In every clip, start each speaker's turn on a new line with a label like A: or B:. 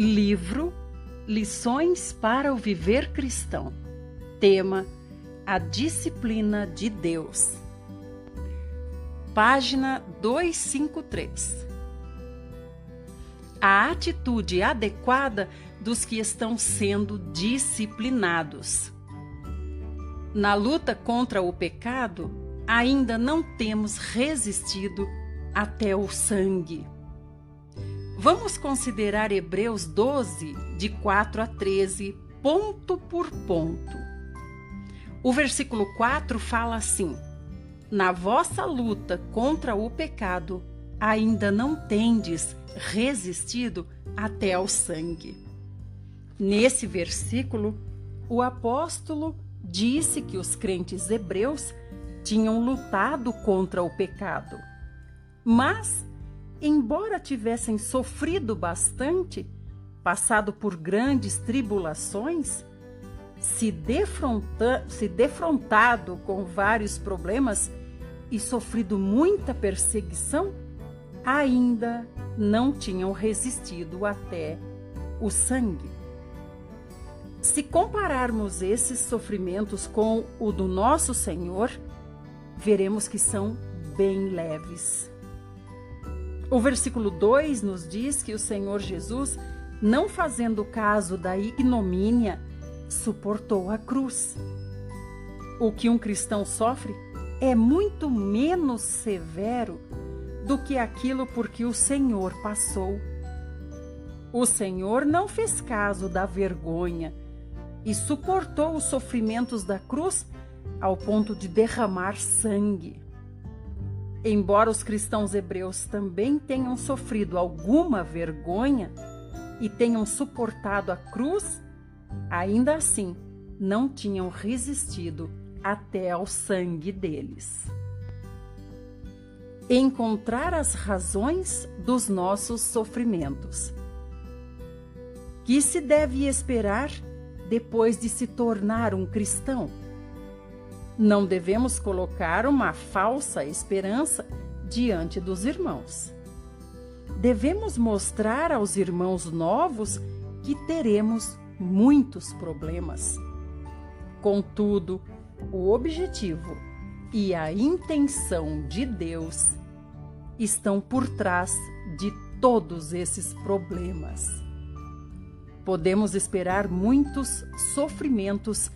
A: Livro Lições para o Viver Cristão. Tema: a disciplina de Deus. Página 253. A atitude adequada dos que estão sendo disciplinados. Na luta contra o pecado, ainda não temos resistido até o sangue. Vamos considerar Hebreus 12, de 4 a 13, ponto por ponto. O versículo 4 fala assim: na vossa luta contra o pecado, ainda não tendes resistido até ao sangue. Nesse versículo, o apóstolo disse que os crentes hebreus tinham lutado contra o pecado, mas, embora tivessem sofrido bastante, passado por grandes tribulações, se defrontado com vários problemas e sofrido muita perseguição, ainda não tinham resistido até o sangue. Se compararmos esses sofrimentos com o do nosso Senhor, veremos que são bem leves. O versículo 2 nos diz que o Senhor Jesus, não fazendo caso da ignomínia, suportou a cruz. O que um cristão sofre é muito menos severo do que aquilo por que o Senhor passou. O Senhor não fez caso da vergonha e suportou os sofrimentos da cruz ao ponto de derramar sangue. Embora os cristãos hebreus também tenham sofrido alguma vergonha e tenham suportado a cruz, ainda assim não tinham resistido até ao sangue deles. Encontrar as razões dos nossos sofrimentos. Que se deve esperar depois de se tornar um cristão? Não devemos colocar uma falsa esperança diante dos irmãos. Devemos mostrar aos irmãos novos que teremos muitos problemas. Contudo, o objetivo e a intenção de Deus estão por trás de todos esses problemas. Podemos esperar muitos sofrimentos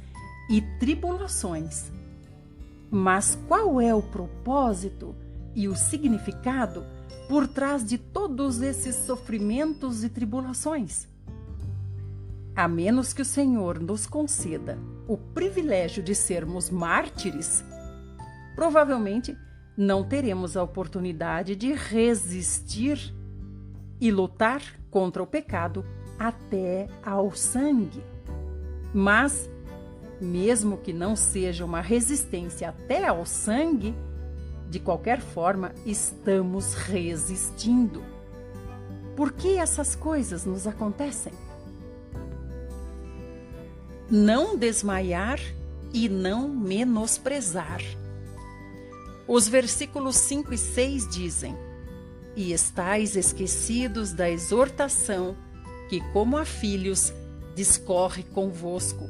A: e tribulações. Mas qual é o propósito e o significado por trás de todos esses sofrimentos e tribulações? A menos que o Senhor nos conceda o privilégio de sermos mártires, provavelmente não teremos a oportunidade de resistir e lutar contra o pecado até ao sangue. Mas, mesmo que não seja uma resistência até ao sangue, de qualquer forma, estamos resistindo. Por que essas coisas nos acontecem? Não desmaiar e não menosprezar. Os versículos 5 e 6 dizem: e estais esquecidos da exortação que, como a filhos, discorre convosco.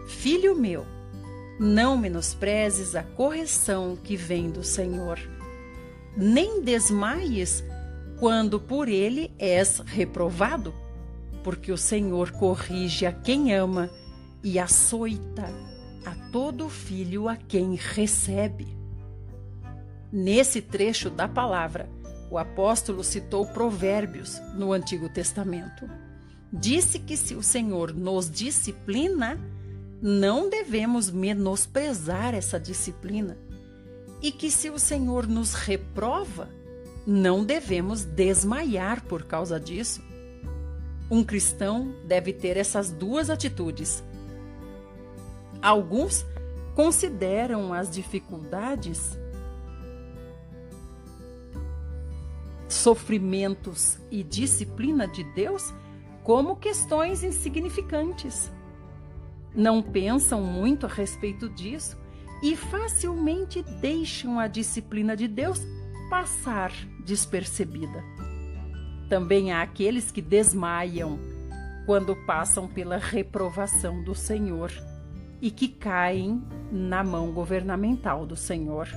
A: Filho meu, não menosprezes a correção que vem do Senhor, nem desmaies quando por ele és reprovado, porque o Senhor corrige a quem ama e açoita a todo filho a quem recebe. Nesse trecho da palavra, o apóstolo citou Provérbios no Antigo Testamento. Disse que se o Senhor nos disciplina, não devemos menosprezar essa disciplina, e que se o Senhor nos reprova, não devemos desmaiar por causa disso. Um cristão deve ter essas duas atitudes. Alguns consideram as dificuldades, sofrimentos e disciplina de Deus como questões insignificantes. Não pensam muito a respeito disso e facilmente deixam a disciplina de Deus passar despercebida. Também há aqueles que desmaiam quando passam pela reprovação do Senhor e que caem na mão governamental do Senhor.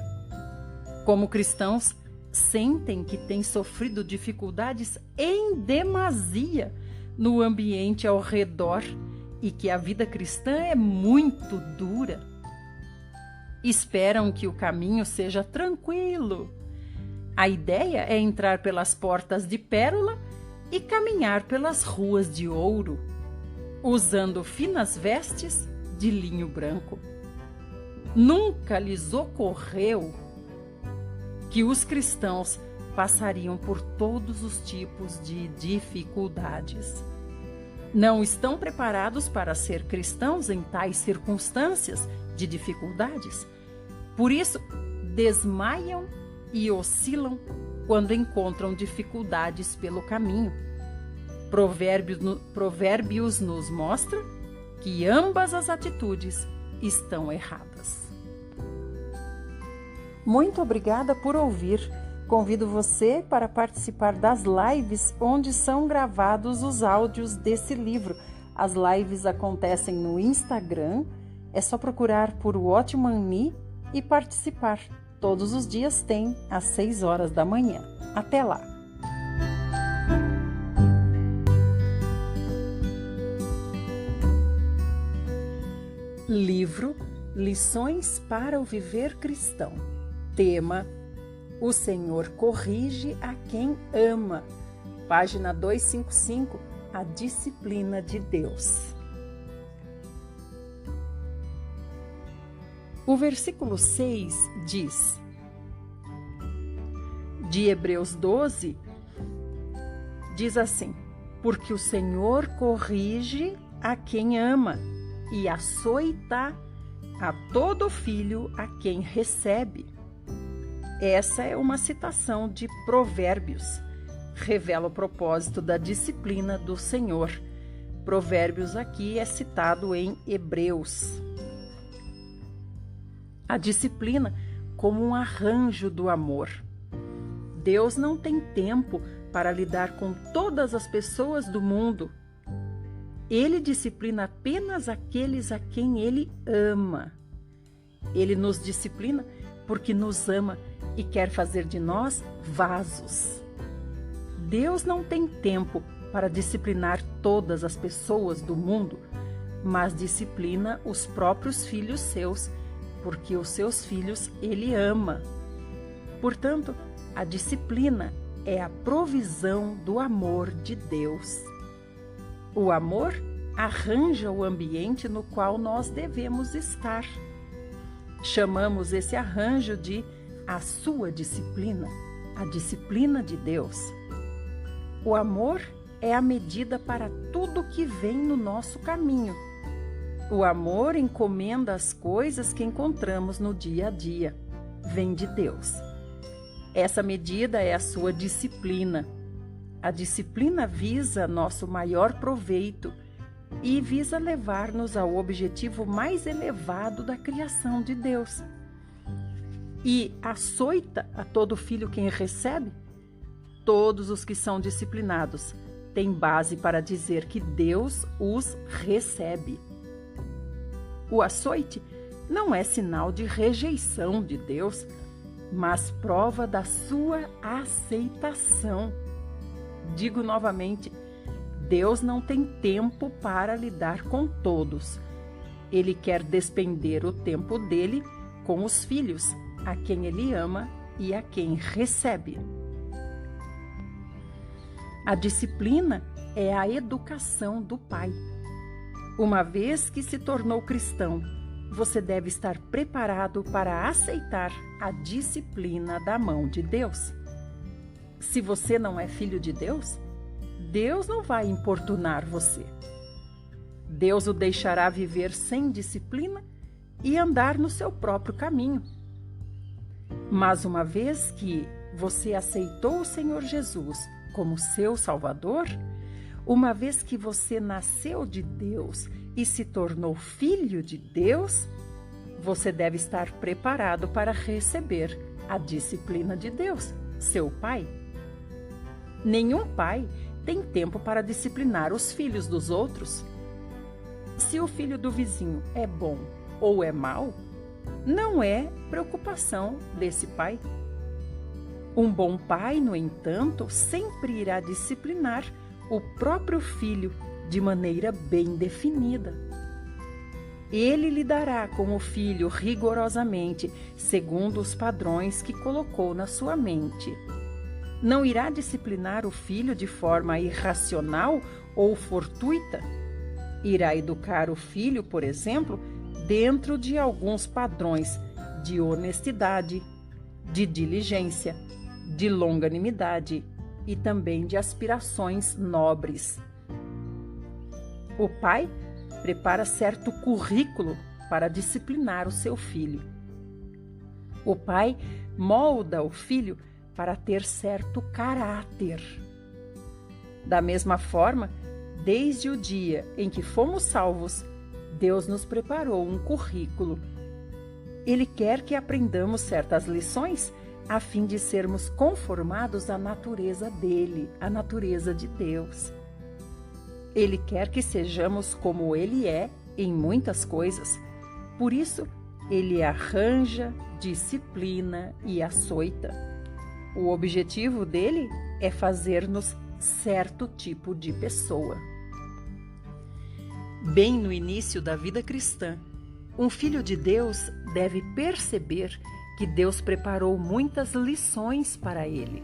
A: Como cristãos, sentem que têm sofrido dificuldades em demasia no ambiente ao redor e que a vida cristã é muito dura. Esperam que o caminho seja tranquilo. A ideia é entrar pelas portas de pérola e caminhar pelas ruas de ouro, usando finas vestes de linho branco. Nunca lhes ocorreu que os cristãos passariam por todos os tipos de dificuldades. Não estão preparados para ser cristãos em tais circunstâncias de dificuldades. Por isso, desmaiam e oscilam quando encontram dificuldades pelo caminho. Provérbios nos mostra que ambas as atitudes estão erradas. Muito obrigada por ouvir. Convido você para participar das lives onde são gravados os áudios desse livro. As lives acontecem no Instagram. É só procurar por Watchman Nee e participar. Todos os dias tem às 6 horas da manhã. Até lá! Livro Lições para o Viver Cristão. Tema: O Senhor corrige a quem ama. Página 255. A disciplina de Deus. O versículo 6 diz, de Hebreus 12, diz assim: porque o Senhor corrige a quem ama e açoita a todo filho a quem recebe. Essa é uma citação de Provérbios. Revela o propósito da disciplina do Senhor. Provérbios aqui é citado em Hebreus. A disciplina como um arranjo do amor. Deus não tem tempo para lidar com todas as pessoas do mundo. Ele disciplina apenas aqueles a quem Ele ama. Ele nos disciplina porque nos ama e quer fazer de nós vasos. Deus não tem tempo para disciplinar todas as pessoas do mundo, mas disciplina os próprios filhos seus, porque os seus filhos Ele ama. Portanto, a disciplina é a provisão do amor de Deus. O amor arranja o ambiente no qual nós devemos estar. Chamamos esse arranjo de a sua disciplina, a disciplina de Deus. O amor é a medida para tudo que vem no nosso caminho. O amor encomenda as coisas que encontramos no dia a dia. Vem de Deus. Essa medida é a sua disciplina. A disciplina visa nosso maior proveito e visa levar-nos ao objetivo mais elevado da criação de Deus. E açoita a todo filho quem recebe? Todos os que são disciplinados têm base para dizer que Deus os recebe. O açoite não é sinal de rejeição de Deus, mas prova da sua aceitação. Digo novamente, Deus não tem tempo para lidar com todos. Ele quer despender o tempo dele com os filhos, a quem ele ama e a quem recebe. A disciplina é a educação do Pai. Uma vez que se tornou cristão, você deve estar preparado para aceitar a disciplina da mão de Deus. Se você não é filho de Deus, Deus não vai importunar você. Deus o deixará viver sem disciplina e andar no seu próprio caminho. Mas uma vez que você aceitou o Senhor Jesus como seu Salvador, uma vez que você nasceu de Deus e se tornou filho de Deus, você deve estar preparado para receber a disciplina de Deus, seu Pai. Nenhum pai tem tempo para disciplinar os filhos dos outros. Se o filho do vizinho é bom ou é mau, não é preocupação desse pai. Um bom pai, no entanto, sempre irá disciplinar o próprio filho de maneira bem definida. Ele lidará com o filho rigorosamente, segundo os padrões que colocou na sua mente. Não irá disciplinar o filho de forma irracional ou fortuita. Irá educar o filho, por exemplo, dentro de alguns padrões de honestidade, de diligência, de longanimidade e também de aspirações nobres. O pai prepara certo currículo para disciplinar o seu filho. O pai molda o filho para ter certo caráter. Da mesma forma, desde o dia em que fomos salvos, Deus nos preparou um currículo. Ele quer que aprendamos certas lições a fim de sermos conformados à natureza dele, à natureza de Deus. Ele quer que sejamos como ele é em muitas coisas. Por isso, ele arranja, disciplina e açoita. O objetivo dele é fazer-nos certo tipo de pessoa. Bem no início da vida cristã, um filho de Deus deve perceber que Deus preparou muitas lições para ele.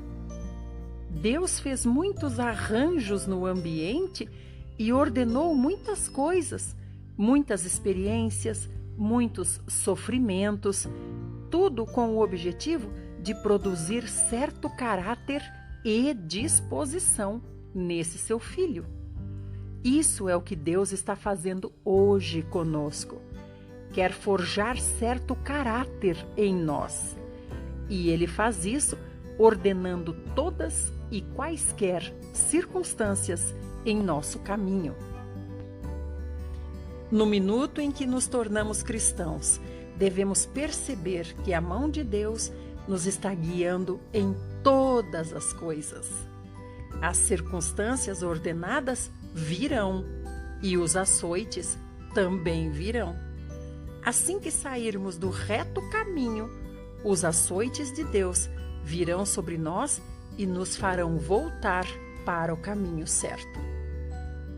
A: Deus fez muitos arranjos no ambiente e ordenou muitas coisas, muitas experiências, muitos sofrimentos, tudo com o objetivo de produzir certo caráter e disposição nesse seu filho. Isso é o que Deus está fazendo hoje conosco. Quer forjar certo caráter em nós. E Ele faz isso ordenando todas e quaisquer circunstâncias em nosso caminho. No minuto em que nos tornamos cristãos, devemos perceber que a mão de Deus nos está guiando em todas as coisas. As circunstâncias ordenadas virão e os açoites também virão. Assim que sairmos do reto caminho, os açoites de Deus virão sobre nós e nos farão voltar para o caminho certo.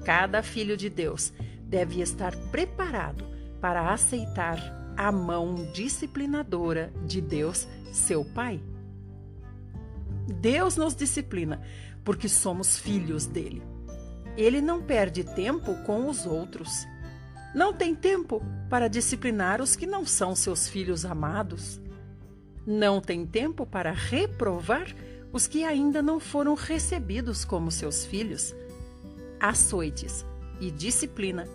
A: Cada filho de Deus deve estar preparado para aceitar a mão disciplinadora de Deus, seu Pai. Deus nos disciplina porque somos filhos dele. Ele não perde tempo com os outros. Não tem tempo para disciplinar os que não são seus filhos amados. Não tem tempo para reprovar os que ainda não foram recebidos como seus filhos. Açoites e disciplina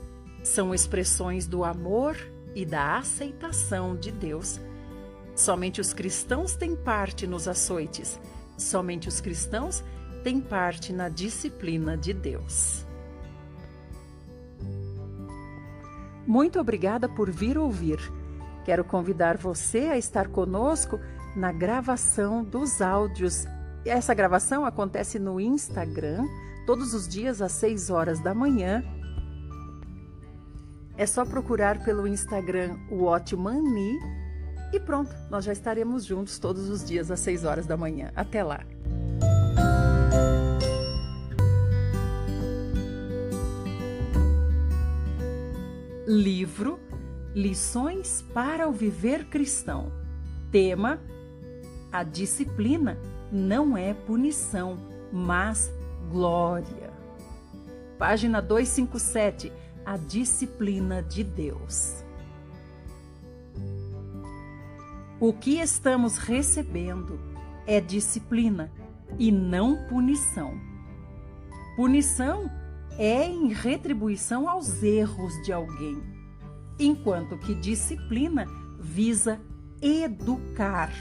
A: são expressões do amor e da aceitação de Deus. Somente os cristãos têm parte nos açoites. Somente os cristãos têm parte na disciplina de Deus. Muito obrigada por vir ouvir. Quero convidar você a estar conosco na gravação dos áudios. Essa gravação acontece no Instagram, todos os dias às 6 horas da manhã. É só procurar pelo Instagram Watchmani e pronto, nós já estaremos juntos todos os dias às 6 horas da manhã. Até lá! Livro Lições para o Viver Cristão. Tema: a disciplina não é punição, mas glória. Página 257. A disciplina de Deus. O que estamos recebendo é disciplina e não punição. Punição é em retribuição aos erros de alguém, enquanto que disciplina visa educar.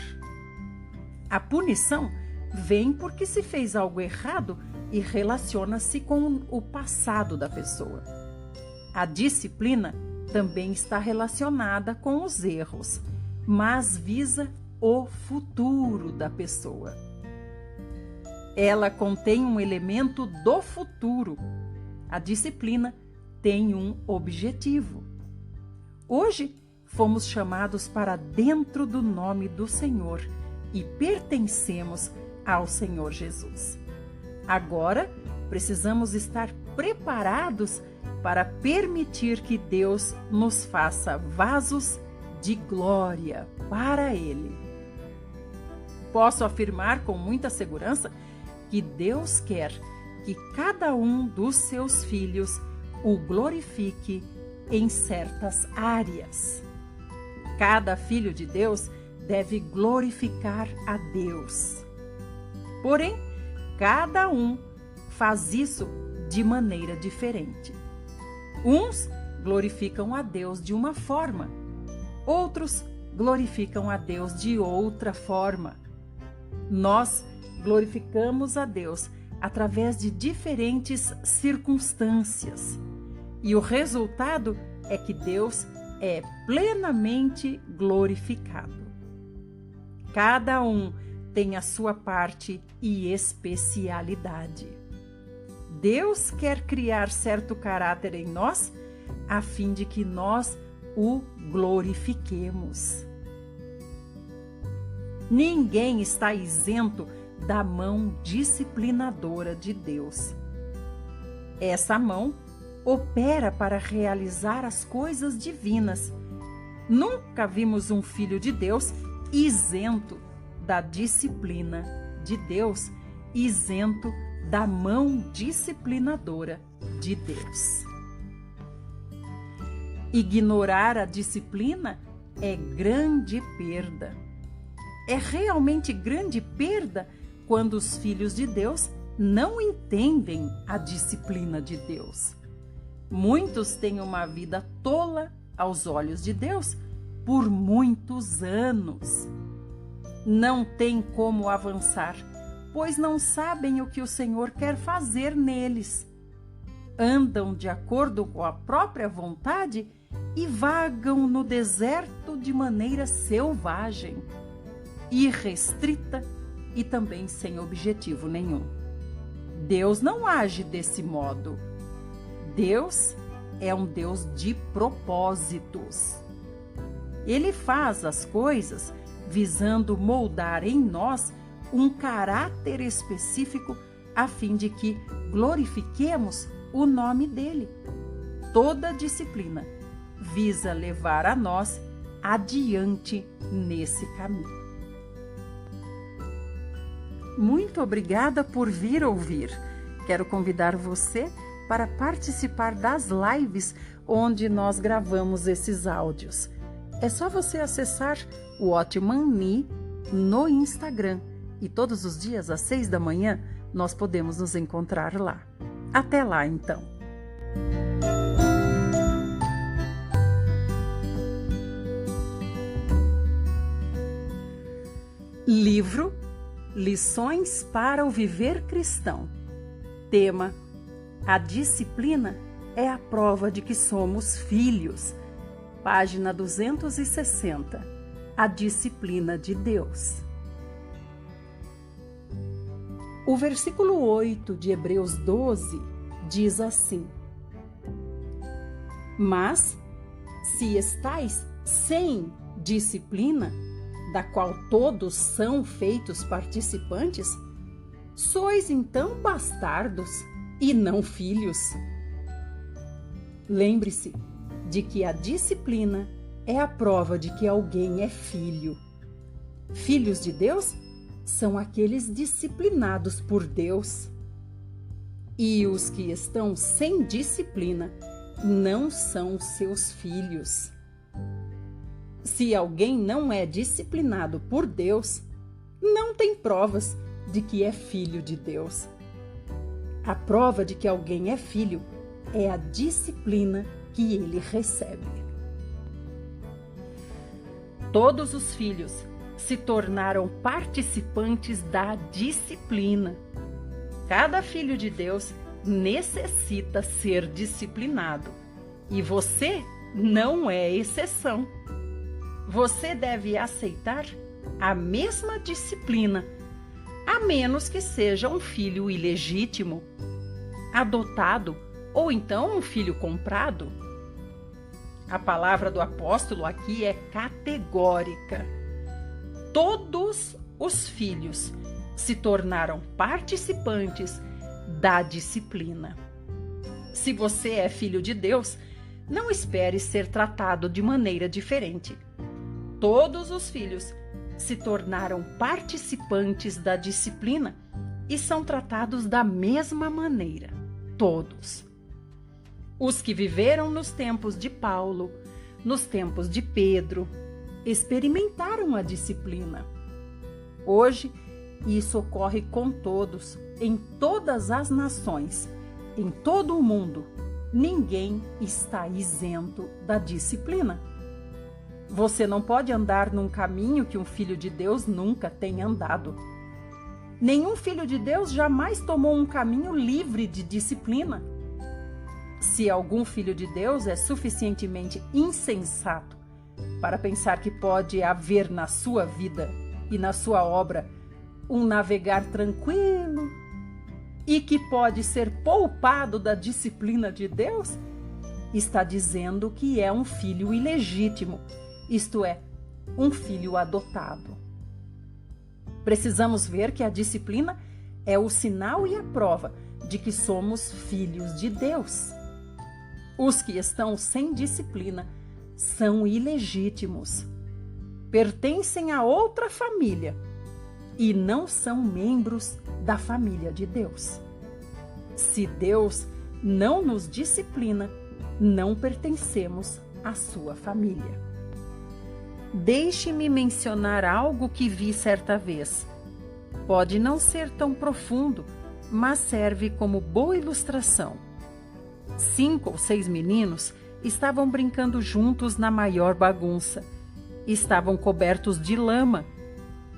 A: A punição vem porque se fez algo errado e relaciona-se com o passado da pessoa. A disciplina também está relacionada com os erros, mas visa o futuro da pessoa. Ela contém um elemento do futuro. A disciplina tem um objetivo. Hoje, fomos chamados para dentro do nome do Senhor e pertencemos ao Senhor Jesus. Agora, precisamos estar preparados para permitir que Deus nos faça vasos de glória para Ele. Posso afirmar com muita segurança que Deus quer que cada um dos seus filhos o glorifique em certas áreas. Cada filho de Deus deve glorificar a Deus. Porém, cada um faz isso de maneira diferente. Uns glorificam a Deus de uma forma, outros glorificam a Deus de outra forma. Nós glorificamos a Deus através de diferentes circunstâncias. E o resultado é que Deus é plenamente glorificado. Cada um tem a sua parte e especialidade. Deus quer criar certo caráter em nós, a fim de que nós o glorifiquemos. Ninguém está isento da mão disciplinadora de Deus. Essa mão opera para realizar as coisas divinas. Nunca vimos um filho de Deus isento da disciplina de Deus, isento da mão disciplinadora de Deus. Ignorar a disciplina é grande perda. É realmente grande perda quando os filhos de Deus não entendem a disciplina de Deus. Muitos têm uma vida tola aos olhos de Deus por muitos anos. Não têm como avançar, pois não sabem o que o Senhor quer fazer neles. Andam de acordo com a própria vontade e vagam no deserto de maneira selvagem, irrestrita e também sem objetivo nenhum. Deus não age desse modo. Deus é um Deus de propósitos. Ele faz as coisas visando moldar em nós um caráter específico a fim de que glorifiquemos o nome dele. Toda disciplina visa levar a nós adiante nesse caminho. Muito obrigada por vir ouvir. Quero convidar você para participar das lives onde nós gravamos esses áudios. É só você acessar o Watchman Nee no Instagram e todos os dias às 6 da manhã nós podemos nos encontrar lá. Até lá, então! Livro Lições para o Viver Cristão. Tema: a disciplina é a prova de que somos filhos. Página 260. A disciplina de Deus. O versículo 8 de Hebreus 12 diz assim: Mas, se estais sem disciplina, da qual todos são feitos participantes, sois então bastardos e não filhos. Lembre-se de que a disciplina é a prova de que alguém é filho. Filhos de Deus são aqueles disciplinados por Deus. E os que estão sem disciplina não são seus filhos. Se alguém não é disciplinado por Deus, não tem provas de que é filho de Deus. A prova de que alguém é filho é a disciplina que ele recebe. Todos os filhos se tornaram participantes da disciplina. Cada filho de Deus necessita ser disciplinado e você não é exceção. Você deve aceitar a mesma disciplina, a menos que seja um filho ilegítimo, adotado ou então um filho comprado. A palavra do apóstolo aqui é categórica. Todos os filhos se tornaram participantes da disciplina. Se você é filho de Deus, não espere ser tratado de maneira diferente. Todos os filhos se tornaram participantes da disciplina e são tratados da mesma maneira. Todos. Os que viveram nos tempos de Paulo, nos tempos de Pedro, experimentaram a disciplina. Hoje, isso ocorre com todos, em todas as nações, em todo o mundo. Ninguém está isento da disciplina. Você não pode andar num caminho que um filho de Deus nunca tenha andado. Nenhum filho de Deus jamais tomou um caminho livre de disciplina. Se algum filho de Deus é suficientemente insensato para pensar que pode haver na sua vida e na sua obra um navegar tranquilo e que pode ser poupado da disciplina de Deus, está dizendo que é um filho ilegítimo, isto é, um filho adotado. Precisamos ver que a disciplina é o sinal e a prova de que somos filhos de Deus. Os que estão sem disciplina são ilegítimos, pertencem a outra família e não são membros da família de Deus. Se Deus não nos disciplina, não pertencemos à sua família. Deixe-me mencionar algo que vi certa vez. Pode não ser tão profundo, mas serve como boa ilustração. 5 ou 6 meninos estavam brincando juntos na maior bagunça. Estavam cobertos de lama.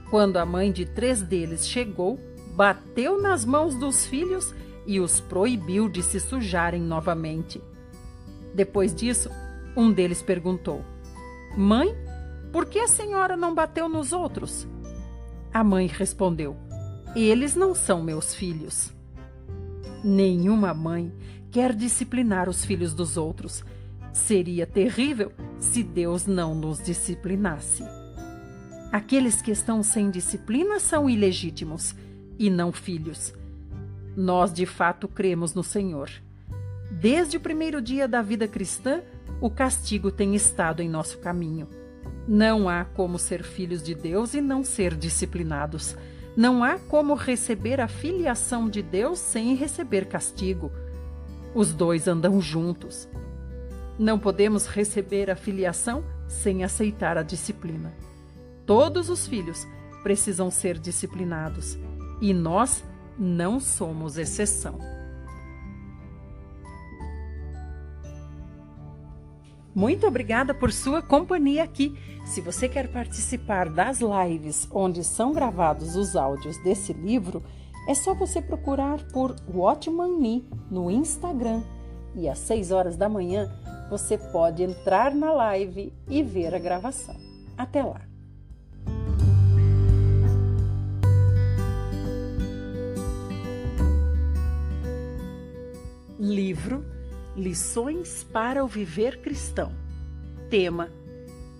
A: Quando a mãe de 3 deles chegou, bateu nas mãos dos filhos e os proibiu de se sujarem novamente. Depois disso, um deles perguntou: "Mãe, por que a senhora não bateu nos outros?" A mãe respondeu: "Eles não são meus filhos." Nenhuma mãe quer disciplinar os filhos dos outros. Seria terrível se Deus não nos disciplinasse. Aqueles que estão sem disciplina são ilegítimos e não filhos. Nós, de fato, cremos no Senhor. Desde o primeiro dia da vida cristã, o castigo tem estado em nosso caminho. Não há como ser filhos de Deus e não ser disciplinados. Não há como receber a filiação de Deus sem receber castigo. Os dois andam juntos. Não podemos receber a filiação sem aceitar a disciplina. Todos os filhos precisam ser disciplinados e nós não somos exceção. Muito obrigada por sua companhia aqui. Se você quer participar das lives onde são gravados os áudios desse livro, é só você procurar por Watchman Nee no Instagram. E às 6 horas da manhã você pode entrar na live e ver a gravação. Até lá! Livro Lições para o Viver Cristão. Tema: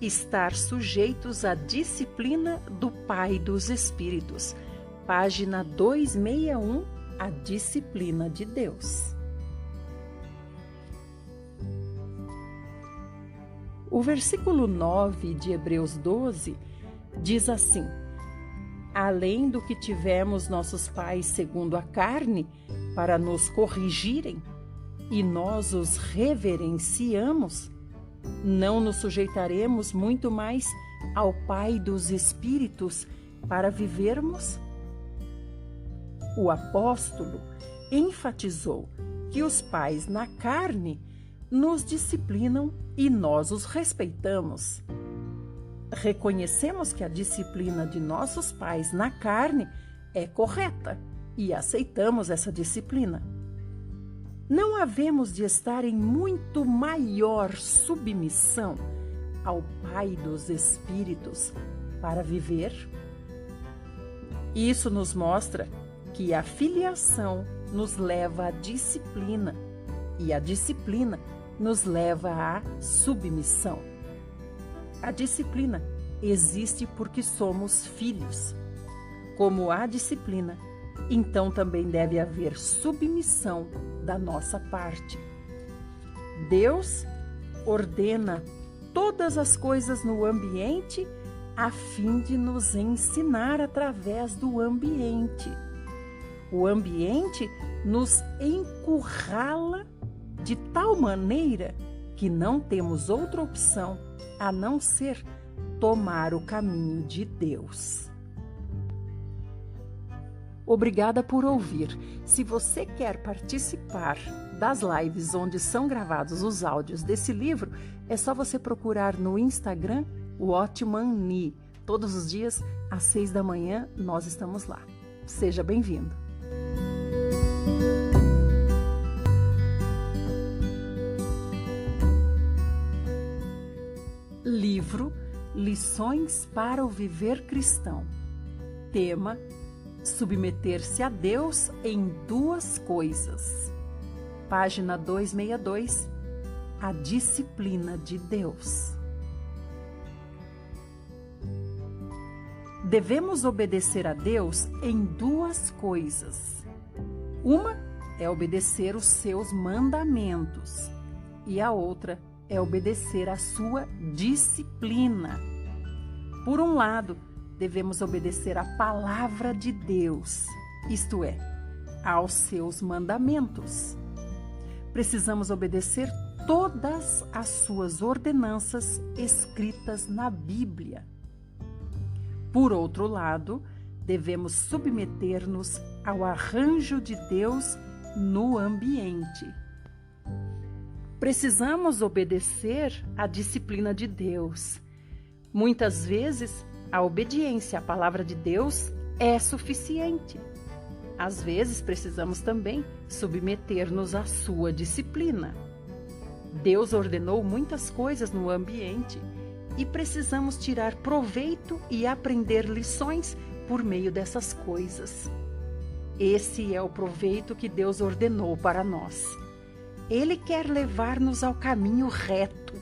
A: Estar sujeitos à disciplina do Pai dos Espíritos. Página 261, A Disciplina de Deus. O versículo 9 de Hebreus 12 diz assim: Além do que tivemos nossos pais segundo a carne, para nos corrigirem, e nós os reverenciamos, não nos sujeitaremos muito mais ao Pai dos Espíritos para vivermos? O apóstolo enfatizou que os pais na carne nos disciplinam e nós os respeitamos. Reconhecemos que a disciplina de nossos pais na carne é correta e aceitamos essa disciplina. Não havemos de estar em muito maior submissão ao Pai dos Espíritos para viver? Isso nos mostra que a filiação nos leva à disciplina e a disciplina nos leva à submissão. A disciplina existe porque somos filhos. Como há disciplina, então também deve haver submissão da nossa parte. Deus ordena todas as coisas no ambiente a fim de nos ensinar através do ambiente. O ambiente nos encurrala de tal maneira que não temos outra opção a não ser tomar o caminho de Deus. Obrigada por ouvir. Se você quer participar das lives onde são gravados os áudios desse livro, é só você procurar no Instagram WatchmanNee. Todos os dias, às 6 da manhã, nós estamos lá. Seja bem-vindo. Livro Lições para o Viver Cristão. Tema: submeter-se a Deus em duas coisas. Página 262. A disciplina de Deus. Devemos obedecer a Deus em duas coisas. Uma é obedecer os seus mandamentos e a outra é obedecer a sua disciplina. Por um lado, devemos obedecer a palavra de Deus, isto é, aos seus mandamentos. Precisamos obedecer todas as suas ordenanças escritas na Bíblia. Por outro lado, devemos submeter-nos ao arranjo de Deus no ambiente. Precisamos obedecer à disciplina de Deus. Muitas vezes, a obediência à palavra de Deus é suficiente. Às vezes, precisamos também submeter-nos à sua disciplina. Deus ordenou muitas coisas no ambiente e precisamos tirar proveito e aprender lições por meio dessas coisas. Esse é o proveito que Deus ordenou para nós. Ele quer levar-nos ao caminho reto.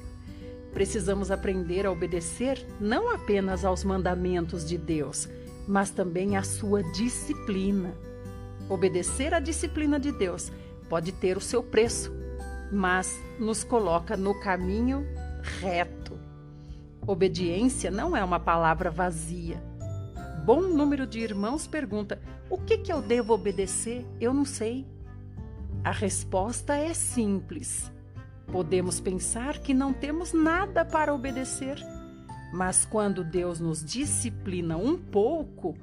A: Precisamos aprender a obedecer não apenas aos mandamentos de Deus, mas também à sua disciplina. Obedecer à disciplina de Deus pode ter o seu preço, mas nos coloca no caminho reto. Obediência não é uma palavra vazia. Bom número de irmãos pergunta: o que eu devo obedecer? Eu não sei. A resposta é simples. Podemos pensar que não temos nada para obedecer, mas quando Deus nos disciplina um pouco,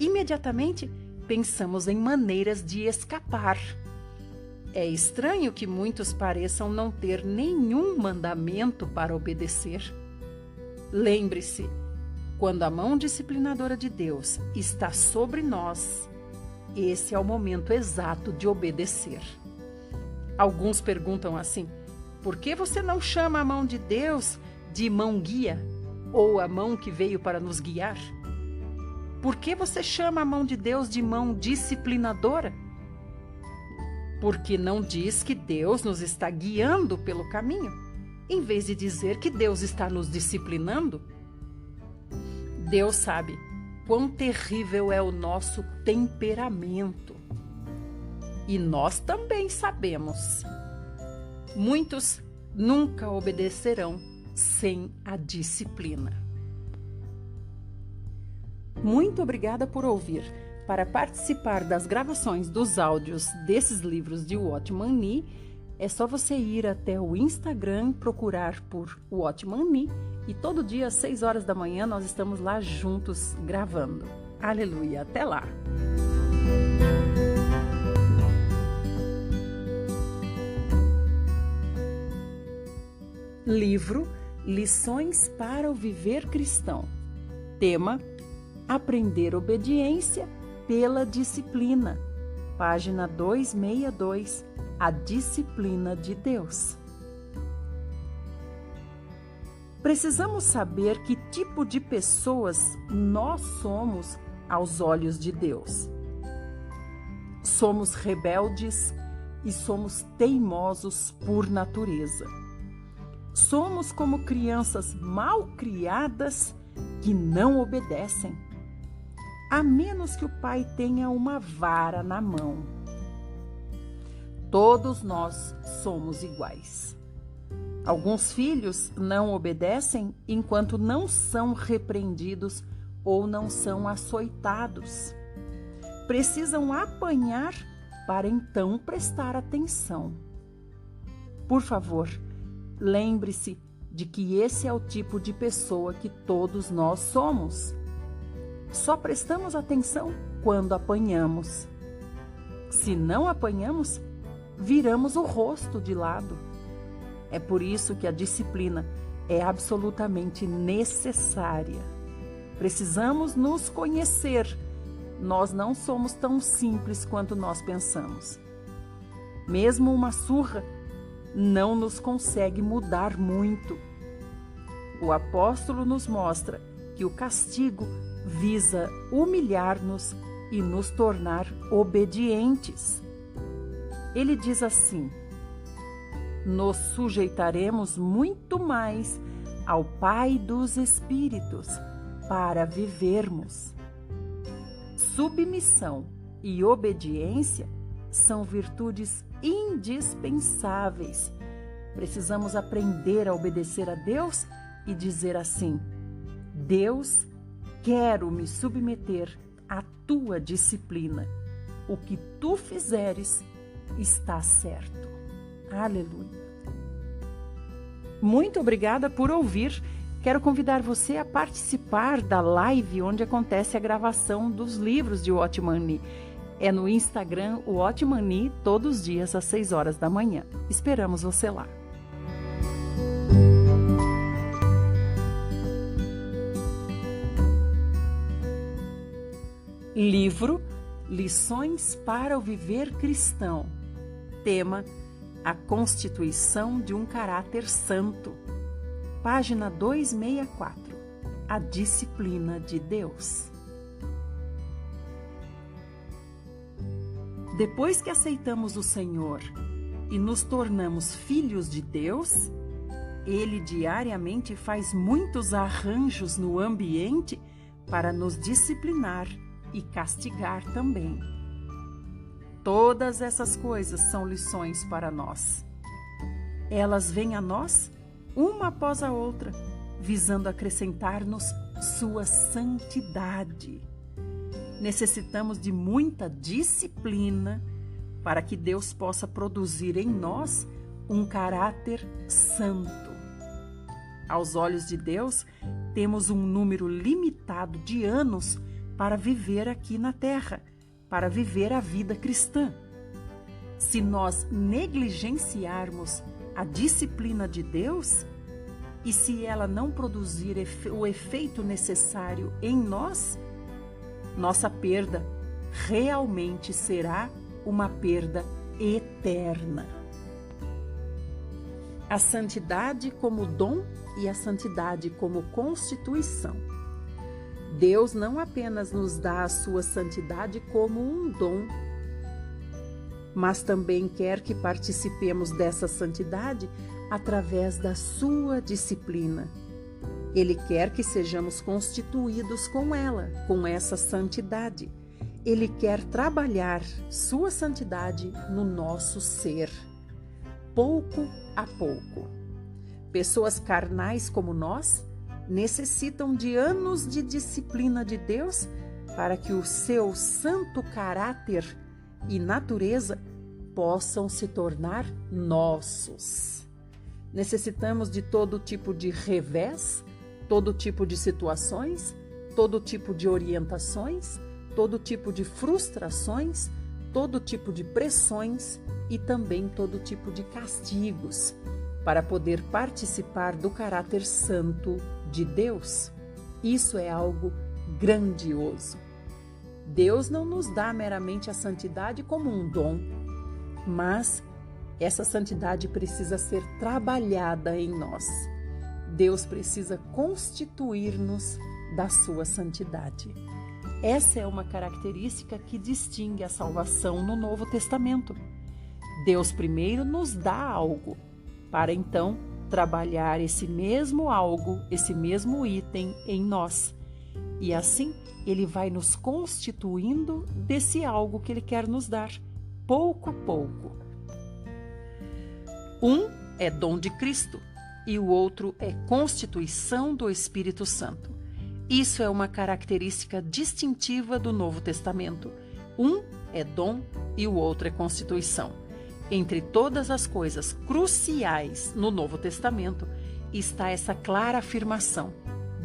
A: imediatamente pensamos em maneiras de escapar. É estranho que muitos pareçam não ter nenhum mandamento para obedecer. Lembre-se, quando a mão disciplinadora de Deus está sobre nós, esse é o momento exato de obedecer. Alguns perguntam assim: por que você não chama a mão de Deus de mão guia ou a mão que veio para nos guiar? Por que você chama a mão de Deus de mão disciplinadora? Porque não diz que Deus nos está guiando pelo caminho, em vez de dizer que Deus está nos disciplinando? Deus sabe quão terrível é o nosso temperamento. E nós também sabemos. Muitos nunca obedecerão sem a disciplina. Muito obrigada por ouvir. Para participar das gravações dos áudios desses livros de WatchmanNee, é só você ir até o Instagram, procurar por WatchmanNee, e todo dia às 6 horas da manhã nós estamos lá juntos gravando. Aleluia! Até lá! Livro Lições para o Viver Cristão. Tema: aprender obediência pela disciplina. Página 262. A disciplina de Deus. Precisamos saber que tipo de pessoas nós somos aos olhos de Deus. Somos rebeldes e somos teimosos por natureza. Somos como crianças mal criadas que não obedecem, a menos que o pai tenha uma vara na mão. Todos nós somos iguais. Alguns filhos não obedecem enquanto não são repreendidos ou não são açoitados. Precisam apanhar para então prestar atenção. Por favor, lembre-se de que esse é o tipo de pessoa que todos nós somos. Só prestamos atenção quando apanhamos. Se não apanhamos, viramos o rosto de lado. É por isso que a disciplina é absolutamente necessária. Precisamos nos conhecer. Nós não somos tão simples quanto nós pensamos. Mesmo uma surra não nos consegue mudar muito. O apóstolo nos mostra que o castigo visa humilhar-nos e nos tornar obedientes. Ele diz assim: nos sujeitaremos muito mais ao Pai dos Espíritos para vivermos. Submissão e obediência são virtudes indispensáveis. Precisamos aprender a obedecer a Deus e dizer assim: Deus, quero me submeter à tua disciplina. O que tu fizeres está certo. Aleluia. Muito obrigada por ouvir. Quero convidar você a participar da live onde acontece a gravação dos livros de Watchman Nee. É no Instagram, o Watchman Nee, todos os dias às 6 horas da manhã. Esperamos você lá. Livro Lições para o Viver Cristão. Tema: a constituição de um caráter santo. Página 264. A disciplina de Deus. Depois que aceitamos o Senhor e nos tornamos filhos de Deus, Ele diariamente faz muitos arranjos no ambiente para nos disciplinar e castigar também. Todas essas coisas são lições para nós. Elas vêm a nós uma após a outra, visando acrescentar-nos sua santidade. Necessitamos de muita disciplina para que Deus possa produzir em nós um caráter santo. Aos olhos de Deus, temos um número limitado de anos para viver aqui na Terra, para viver a vida cristã. Se nós negligenciarmos a disciplina de Deus, e se ela não produzir o efeito necessário em nós, nossa perda realmente será uma perda eterna. A santidade como dom e a santidade como constituição. Deus não apenas nos dá a sua santidade como um dom, mas também quer que participemos dessa santidade através da sua disciplina. Ele quer que sejamos constituídos com ela, com essa santidade. Ele quer trabalhar sua santidade no nosso ser, pouco a pouco. Pessoas carnais como nós necessitam de anos de disciplina de Deus para que o seu santo caráter e natureza possam se tornar nossos. Necessitamos de todo tipo de revés, todo tipo de situações, todo tipo de orientações, todo tipo de frustrações, todo tipo de pressões e também todo tipo de castigos, para poder participar do caráter santo de Deus. Isso é algo grandioso. Deus não nos dá meramente a santidade como um dom, mas essa santidade precisa ser trabalhada em nós. Deus precisa constituir-nos da sua santidade. Essa é uma característica que distingue a salvação no Novo Testamento. Deus primeiro nos dá algo, para então trabalhar esse mesmo algo, esse mesmo item em nós. E assim, Ele vai nos constituindo desse algo que Ele quer nos dar, pouco a pouco. Um é dom de Cristo e o outro é constituição do Espírito Santo. Isso é uma característica distintiva do Novo Testamento. Um é dom e o outro é constituição. Entre todas as coisas cruciais no Novo Testamento está essa clara afirmação: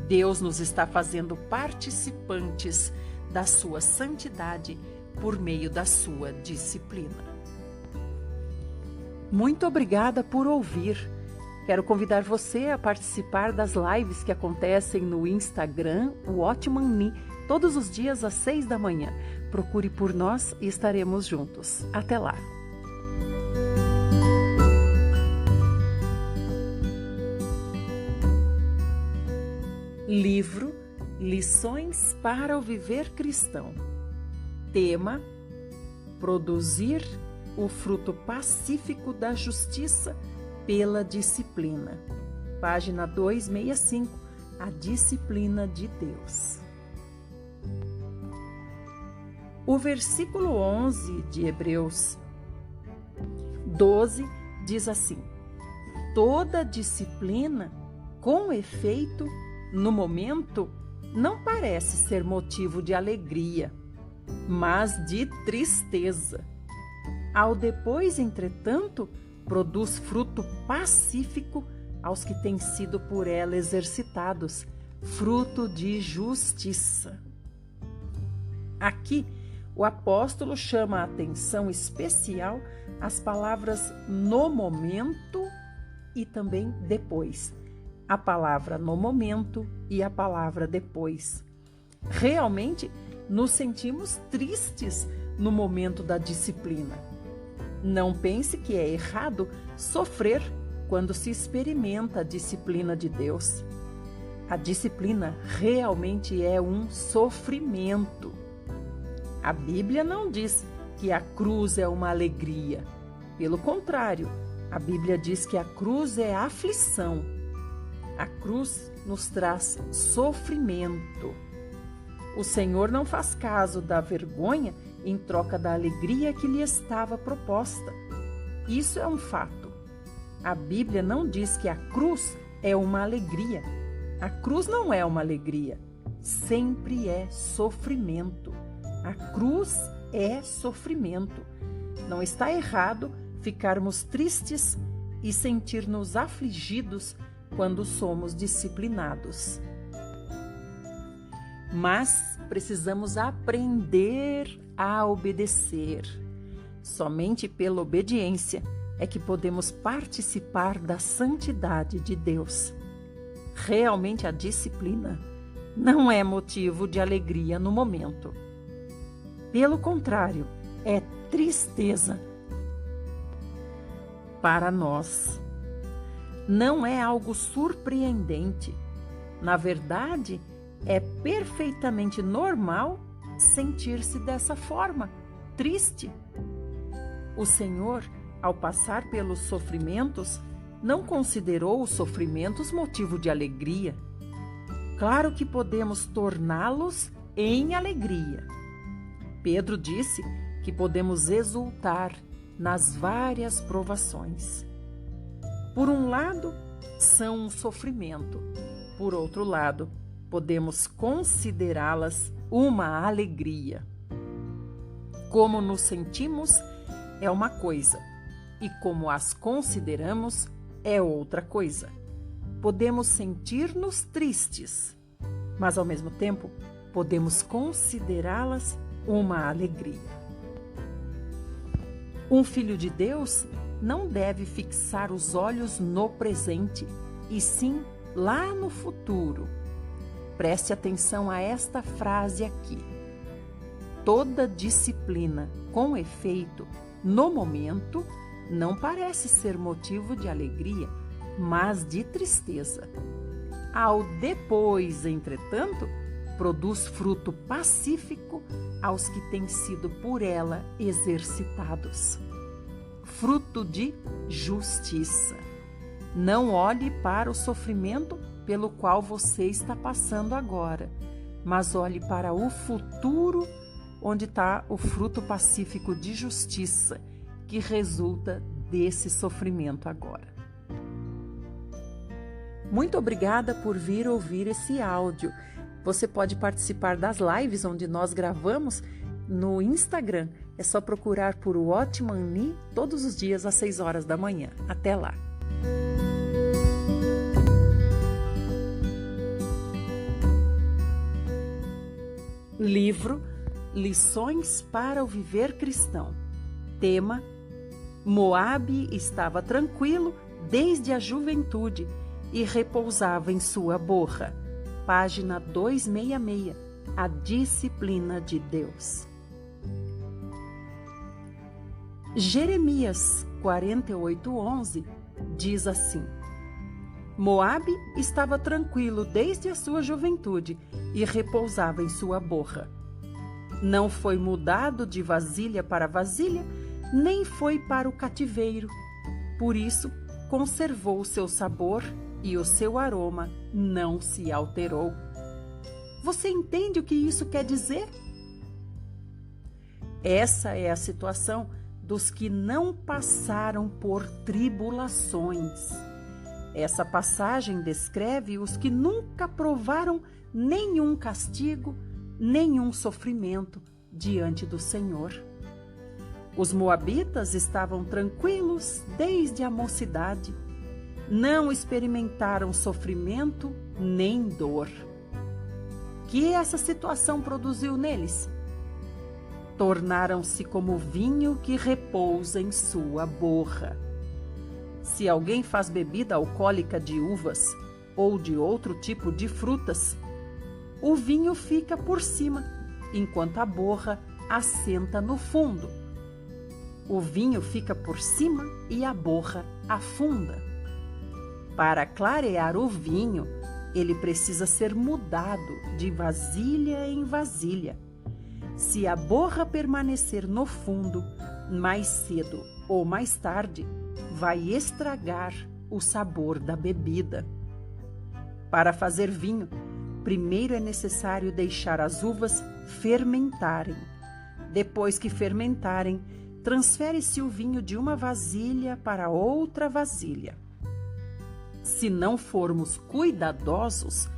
A: Deus nos está fazendo participantes da sua santidade por meio da sua disciplina. Muito obrigada por ouvir. Quero convidar você a participar das lives que acontecem no Instagram, o Watchman todos os dias às 6 da manhã. Procure por nós e estaremos juntos. Até lá! Livro Lições para o Viver Cristão. Tema: produzir o fruto pacífico da justiça pela disciplina. Página 265, a disciplina de Deus. O versículo 11 de Hebreus 12 diz assim: toda disciplina, com efeito, no momento, não parece ser motivo de alegria, mas de tristeza. Ao depois, entretanto, produz fruto pacífico aos que têm sido por ela exercitados, fruto de justiça. Aqui, o apóstolo chama a atenção especial às palavras no momento e também depois. A palavra no momento e a palavra depois. Realmente, nos sentimos tristes no momento da disciplina. Não pense que é errado sofrer quando se experimenta a disciplina de Deus. A disciplina realmente é um sofrimento. A Bíblia não diz que a cruz é uma alegria. Pelo contrário, a Bíblia diz que a cruz é aflição. A cruz nos traz sofrimento. O Senhor não faz caso da vergonha em troca da alegria que lhe estava proposta. Isso é um fato. A Bíblia não diz que a cruz é uma alegria. A cruz não é uma alegria. Sempre é sofrimento. A cruz é sofrimento. Não está errado ficarmos tristes e sentir-nos afligidos quando somos disciplinados. Mas precisamos aprender a obedecer. Somente pela obediência é que podemos participar da santidade de Deus. Realmente a disciplina não é motivo de alegria no momento. Pelo contrário, é tristeza para nós. Não é algo surpreendente. Na verdade, é perfeitamente normal sentir-se dessa forma, triste. O Senhor, ao passar pelos sofrimentos, não considerou os sofrimentos motivo de alegria. Claro que podemos torná-los em alegria. Pedro disse que podemos exultar nas várias provações. Por um lado, são um sofrimento. Por outro lado, podemos considerá-las uma alegria. Como nos sentimos é uma coisa, e como as consideramos é outra coisa. Podemos sentir-nos tristes, mas ao mesmo tempo podemos considerá-las uma alegria. Um filho de Deus não deve fixar os olhos no presente, e sim lá no futuro. Preste atenção a esta frase aqui. Toda disciplina, com efeito, no momento, não parece ser motivo de alegria, mas de tristeza. Ao depois, entretanto, produz fruto pacífico aos que têm sido por ela exercitados. Fruto de justiça. Não olhe para o sofrimento pelo qual você está passando agora, mas olhe para o futuro, onde está o fruto pacífico de justiça que resulta desse sofrimento agora. Muito obrigada por vir ouvir esse áudio. Você pode participar das lives onde nós gravamos no Instagram. É só procurar por Watchman Nee todos os dias às 6 horas da manhã. Até lá! Livro Lições para o Viver Cristão. Tema: Moabe estava tranquilo desde a juventude e repousava em sua borra. Página 266. A disciplina de Deus. Jeremias 48:11 diz assim: Moabe estava tranquilo desde a sua juventude e repousava em sua borra. Não foi mudado de vasilha para vasilha, nem foi para o cativeiro. Por isso, conservou o seu sabor e o seu aroma não se alterou. Você entende o que isso quer dizer? Essa é a situação dos que não passaram por tribulações. Essa passagem descreve os que nunca provaram nenhum castigo, nenhum sofrimento diante do Senhor. Os moabitas estavam tranquilos desde a mocidade. Não experimentaram sofrimento nem dor. Que essa situação produziu neles? Tornaram-se como vinho que repousa em sua borra. Se alguém faz bebida alcoólica de uvas ou de outro tipo de frutas, o vinho fica por cima, enquanto a borra assenta no fundo. O vinho fica por cima e a borra afunda. Para clarear o vinho, ele precisa ser mudado de vasilha em vasilha. Se a borra permanecer no fundo, mais cedo ou mais tarde, vai estragar o sabor da bebida. Para fazer vinho, primeiro é necessário deixar as uvas fermentarem. Depois que fermentarem, transfere-se o vinho de uma vasilha para outra vasilha. Se não formos cuidadosos,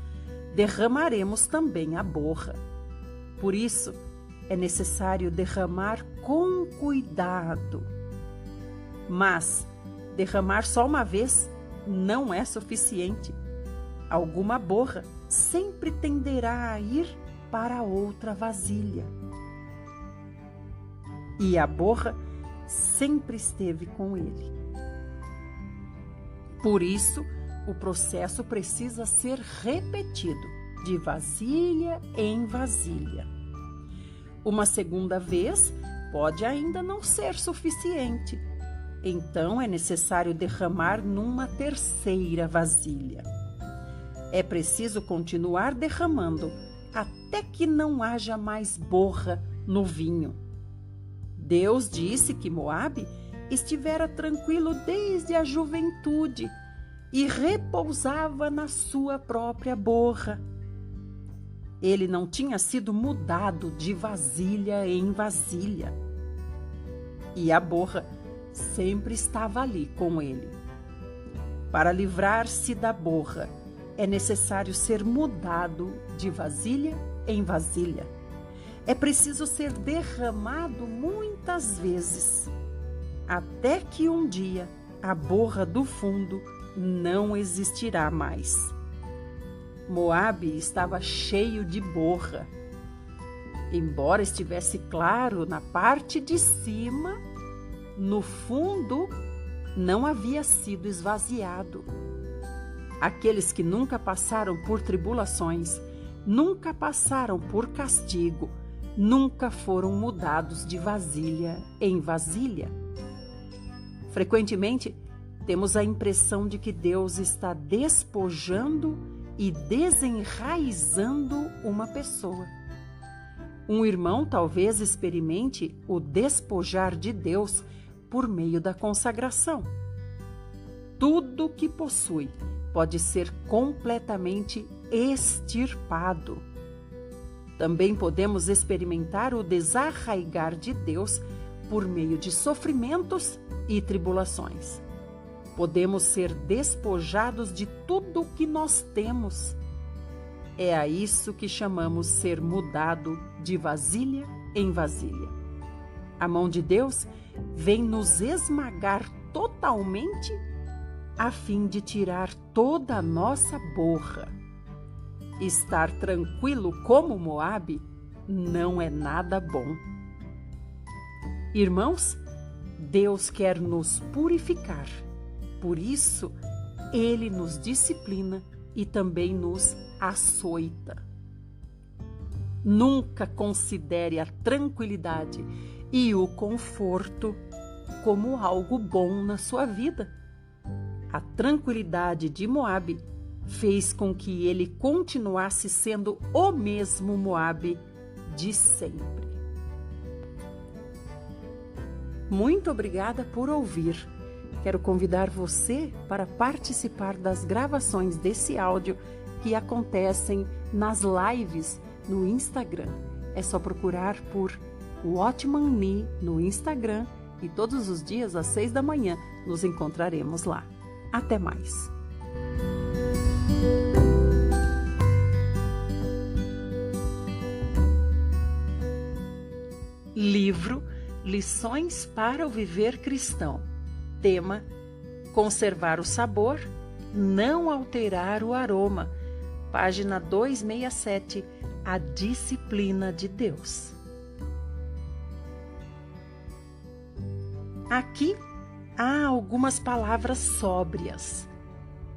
A: derramaremos também a borra. Por isso, é necessário derramar com cuidado. Mas derramar só uma vez não é suficiente. Alguma borra sempre tenderá a ir para outra vasilha. E a borra sempre esteve com ele. Por isso, o processo precisa ser repetido, de vasilha em vasilha. Uma segunda vez pode ainda não ser suficiente. Então, é necessário derramar numa terceira vasilha. É preciso continuar derramando até que não haja mais borra no vinho. Deus disse que Moabe estivera tranquilo desde a juventude e repousava na sua própria borra. Ele não tinha sido mudado de vasilha em vasilha. E a borra sempre estava ali com ele. Para livrar-se da borra, é necessário ser mudado de vasilha em vasilha. É preciso ser derramado muitas vezes, até que um dia a borra do fundo não existirá mais. Moabe estava cheio de borra. Embora estivesse claro na parte de cima, no fundo não havia sido esvaziado. Aqueles que nunca passaram por tribulações, nunca passaram por castigo, nunca foram mudados de vasilha em vasilha. Frequentemente, temos a impressão de que Deus está despojando e desenraizando uma pessoa. Um irmão talvez experimente o despojar de Deus por meio da consagração. Tudo que possui pode ser completamente extirpado. Também podemos experimentar o desarraigar de Deus por meio de sofrimentos e tribulações. Podemos ser despojados de tudo o que nós temos. É a isso que chamamos ser mudado de vasilha em vasilha. A mão de Deus vem nos esmagar totalmente a fim de tirar toda a nossa borra. Estar tranquilo como Moabe não é nada bom. Irmãos, Deus quer nos purificar. Por isso, Ele nos disciplina e também nos açoita. Nunca considere a tranquilidade e o conforto como algo bom na sua vida. A tranquilidade de Moabe fez com que ele continuasse sendo o mesmo Moabe de sempre. Muito obrigada por ouvir. Quero convidar você para participar das gravações desse áudio que acontecem nas lives no Instagram. É só procurar por Watchman Nee no Instagram e todos os dias às 6 da manhã nos encontraremos lá. Até mais! Livro Lições para o Viver Cristão. Tema: conservar o sabor, não alterar o aroma. Página 267. A disciplina de Deus. Aqui há algumas palavras sóbrias.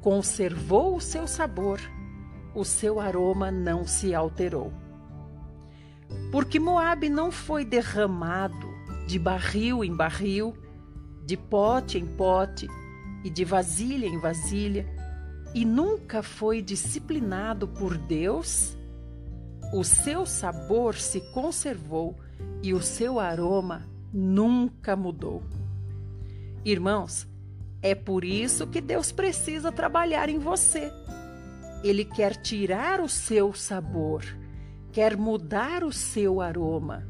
A: Conservou o seu sabor, o seu aroma não se alterou. Porque Moabe não foi derramado de barril em barril, de pote em pote e de vasilha em vasilha, e nunca foi disciplinado por Deus, o seu sabor se conservou e o seu aroma nunca mudou. Irmãos, é por isso que Deus precisa trabalhar em você. Ele quer tirar o seu sabor, quer mudar o seu aroma.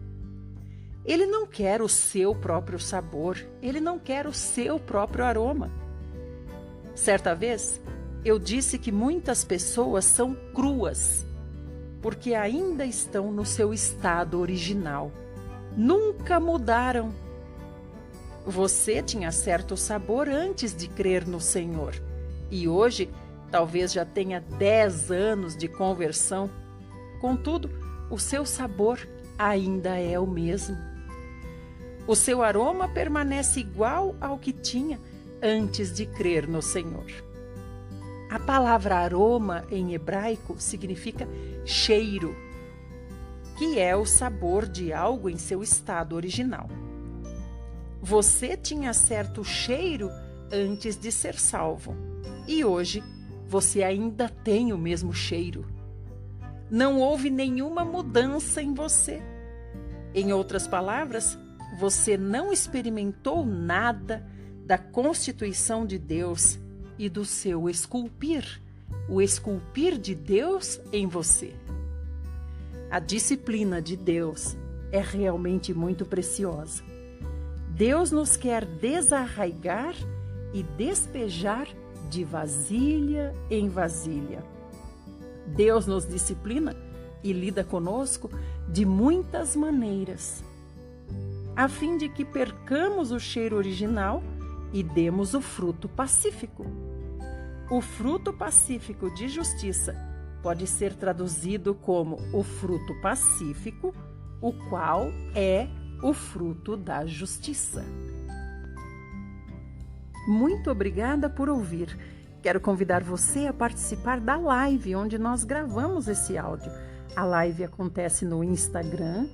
A: Ele não quer o seu próprio sabor, ele não quer o seu próprio aroma. Certa vez, eu disse que muitas pessoas são cruas, porque ainda estão no seu estado original. Nunca mudaram. Você tinha certo sabor antes de crer no Senhor, e hoje talvez já tenha 10 anos de conversão. Contudo, o seu sabor ainda é o mesmo. O seu aroma permanece igual ao que tinha antes de crer no Senhor. A palavra aroma em hebraico significa cheiro, que é o sabor de algo em seu estado original. Você tinha certo cheiro antes de ser salvo, e hoje você ainda tem o mesmo cheiro. Não houve nenhuma mudança em você. Em outras palavras, você não experimentou nada da constituição de Deus e do seu esculpir, o esculpir de Deus em você. A disciplina de Deus é realmente muito preciosa. Deus nos quer desarraigar e despejar de vasilha em vasilha. Deus nos disciplina e lida conosco de muitas maneiras, a fim de que percamos o cheiro original e demos o fruto pacífico. O fruto pacífico de justiça pode ser traduzido como o fruto pacífico, o qual é o fruto da justiça. Muito obrigada por ouvir. Quero convidar você a participar da live onde nós gravamos esse áudio. A live acontece no Instagram,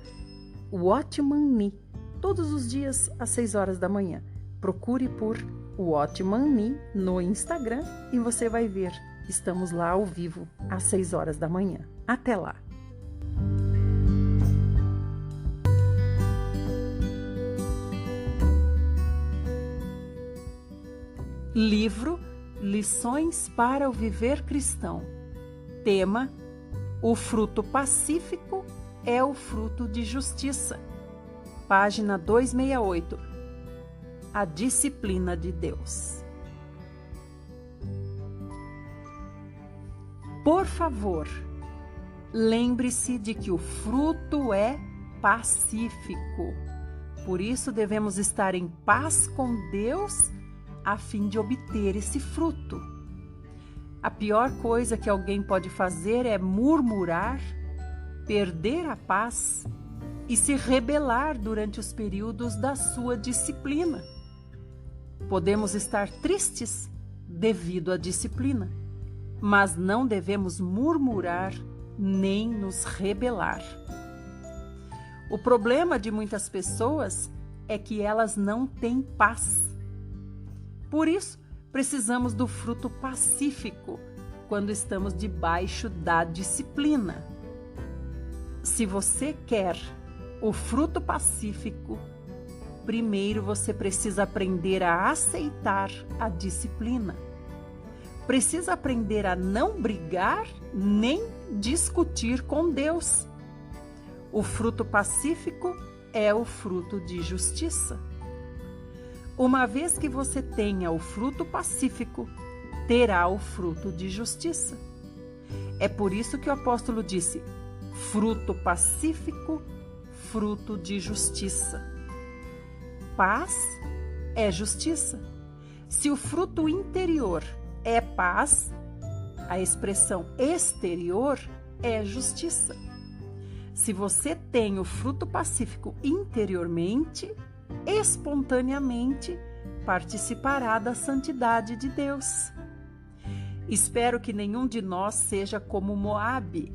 A: Watchman Nee, todos os dias às 6 horas da manhã. Procure por Watchman Nee no Instagram e você vai ver estamos lá ao vivo às 6 horas da manhã. Até lá! Livro Lições para o Viver Cristão. Tema: o fruto pacífico é o fruto de justiça. Página 268. A disciplina de Deus. Por favor, lembre-se de que o fruto é pacífico. Por isso devemos estar em paz com Deus a fim de obter esse fruto. A pior coisa que alguém pode fazer é murmurar, perder a paz e se rebelar durante os períodos da sua disciplina. Podemos estar tristes devido à disciplina, mas não devemos murmurar nem nos rebelar. O problema de muitas pessoas é que elas não têm paz. Por isso, precisamos do fruto pacífico quando estamos debaixo da disciplina. Se você quer o fruto pacífico, primeiro você precisa aprender a aceitar a disciplina. Precisa aprender a não brigar nem discutir com Deus. O fruto pacífico é o fruto de justiça. Uma vez que você tenha o fruto pacífico, terá o fruto de justiça. É por isso que o apóstolo disse: fruto pacífico, fruto de justiça. Paz é justiça. Se o fruto interior é paz, a expressão exterior é justiça. Se você tem o fruto pacífico interiormente, espontaneamente participará da santidade de Deus. Espero que nenhum de nós seja como Moabe,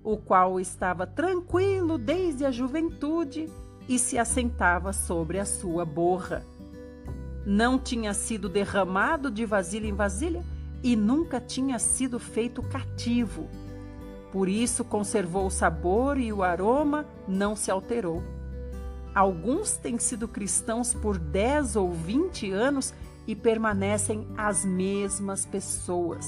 A: o qual estava tranquilo desde a juventude e se assentava sobre a sua borra. Não tinha sido derramado de vasilha em vasilha e nunca tinha sido feito cativo. Por isso conservou o sabor e o aroma não se alterou. Alguns têm sido cristãos por 10 ou 20 anos e permanecem as mesmas pessoas.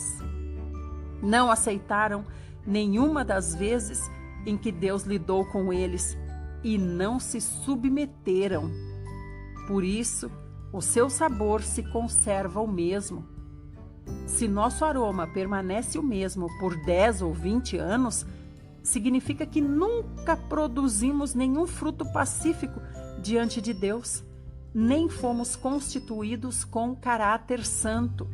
A: Não aceitaram nenhuma das vezes em que Deus lidou com eles e não se submeteram. Por isso, o seu sabor se conserva o mesmo. Se nosso aroma permanece o mesmo por 10 ou 20 anos, significa que nunca produzimos nenhum fruto pacífico diante de Deus, nem fomos constituídos com caráter santo.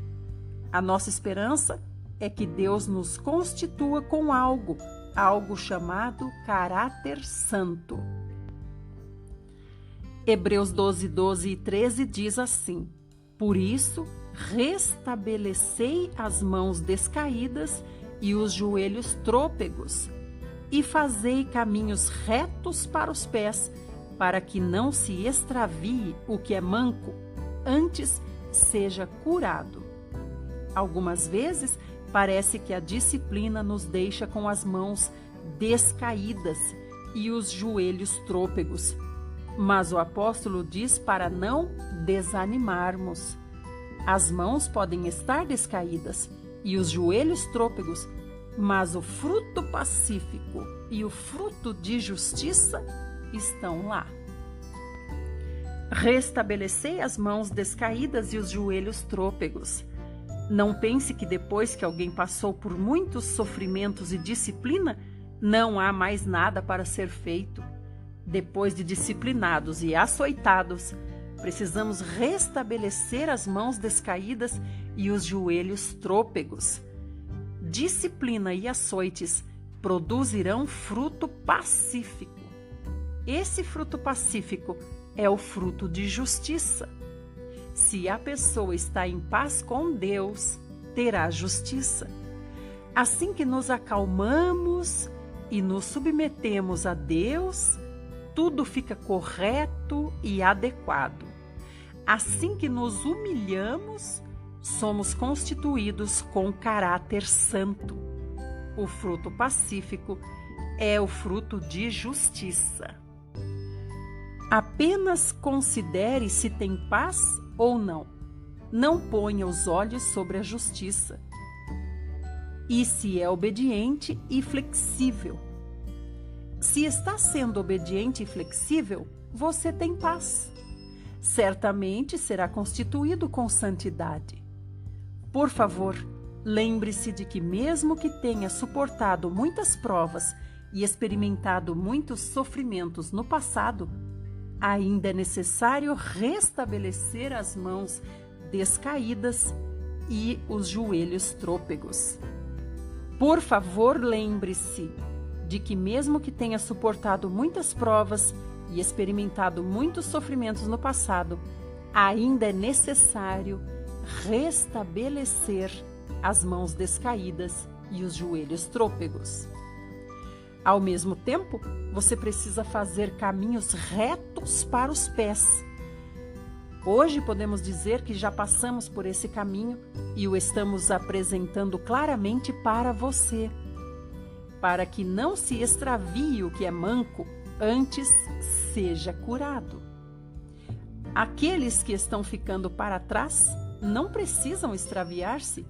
A: A nossa esperança é que Deus nos constitua com algo chamado caráter santo. Hebreus 12, 12 e 13 diz assim: por isso, restabelecei as mãos descaídas e os joelhos trôpegos, e fazei caminhos retos para os pés, para que não se extravie o que é manco, antes seja curado. Algumas vezes parece que a disciplina nos deixa com as mãos descaídas e os joelhos trôpegos, mas o apóstolo diz para não desanimarmos. As mãos podem estar descaídas e os joelhos trôpegos, mas o fruto pacífico e o fruto de justiça estão lá. Restabelecei as mãos descaídas e os joelhos trôpegos. Não pense que depois que alguém passou por muitos sofrimentos e disciplina, não há mais nada para ser feito. Depois de disciplinados e açoitados, precisamos restabelecer as mãos descaídas e os joelhos trôpegos. Disciplina e açoites produzirão fruto pacífico. Esse fruto pacífico é o fruto de justiça. Se a pessoa está em paz com Deus, terá justiça. Assim que nos acalmamos e nos submetemos a Deus, tudo fica correto e adequado. Assim que nos humilhamos somos constituídos com caráter santo. O fruto pacífico é o fruto de justiça. Apenas considere se tem paz ou não. Não ponha os olhos sobre a justiça. E se é obediente e flexível. Se está sendo obediente e flexível, você tem paz. Certamente será constituído com santidade. Por favor, lembre-se de que mesmo que tenha suportado muitas provas e experimentado muitos sofrimentos no passado, ainda é necessário restabelecer as mãos descaídas e os joelhos trôpegos. Por favor, lembre-se de que mesmo que tenha suportado muitas provas e experimentado muitos sofrimentos no passado, ainda é necessário restabelecer as mãos descaídas e os joelhos trôpegos. Ao mesmo tempo, você precisa fazer caminhos retos para os pés. Hoje podemos dizer que já passamos por esse caminho e o estamos apresentando claramente para você, para que não se extravie o que é manco, antes seja curado. Aqueles que estão ficando para trás não precisam extraviar-se,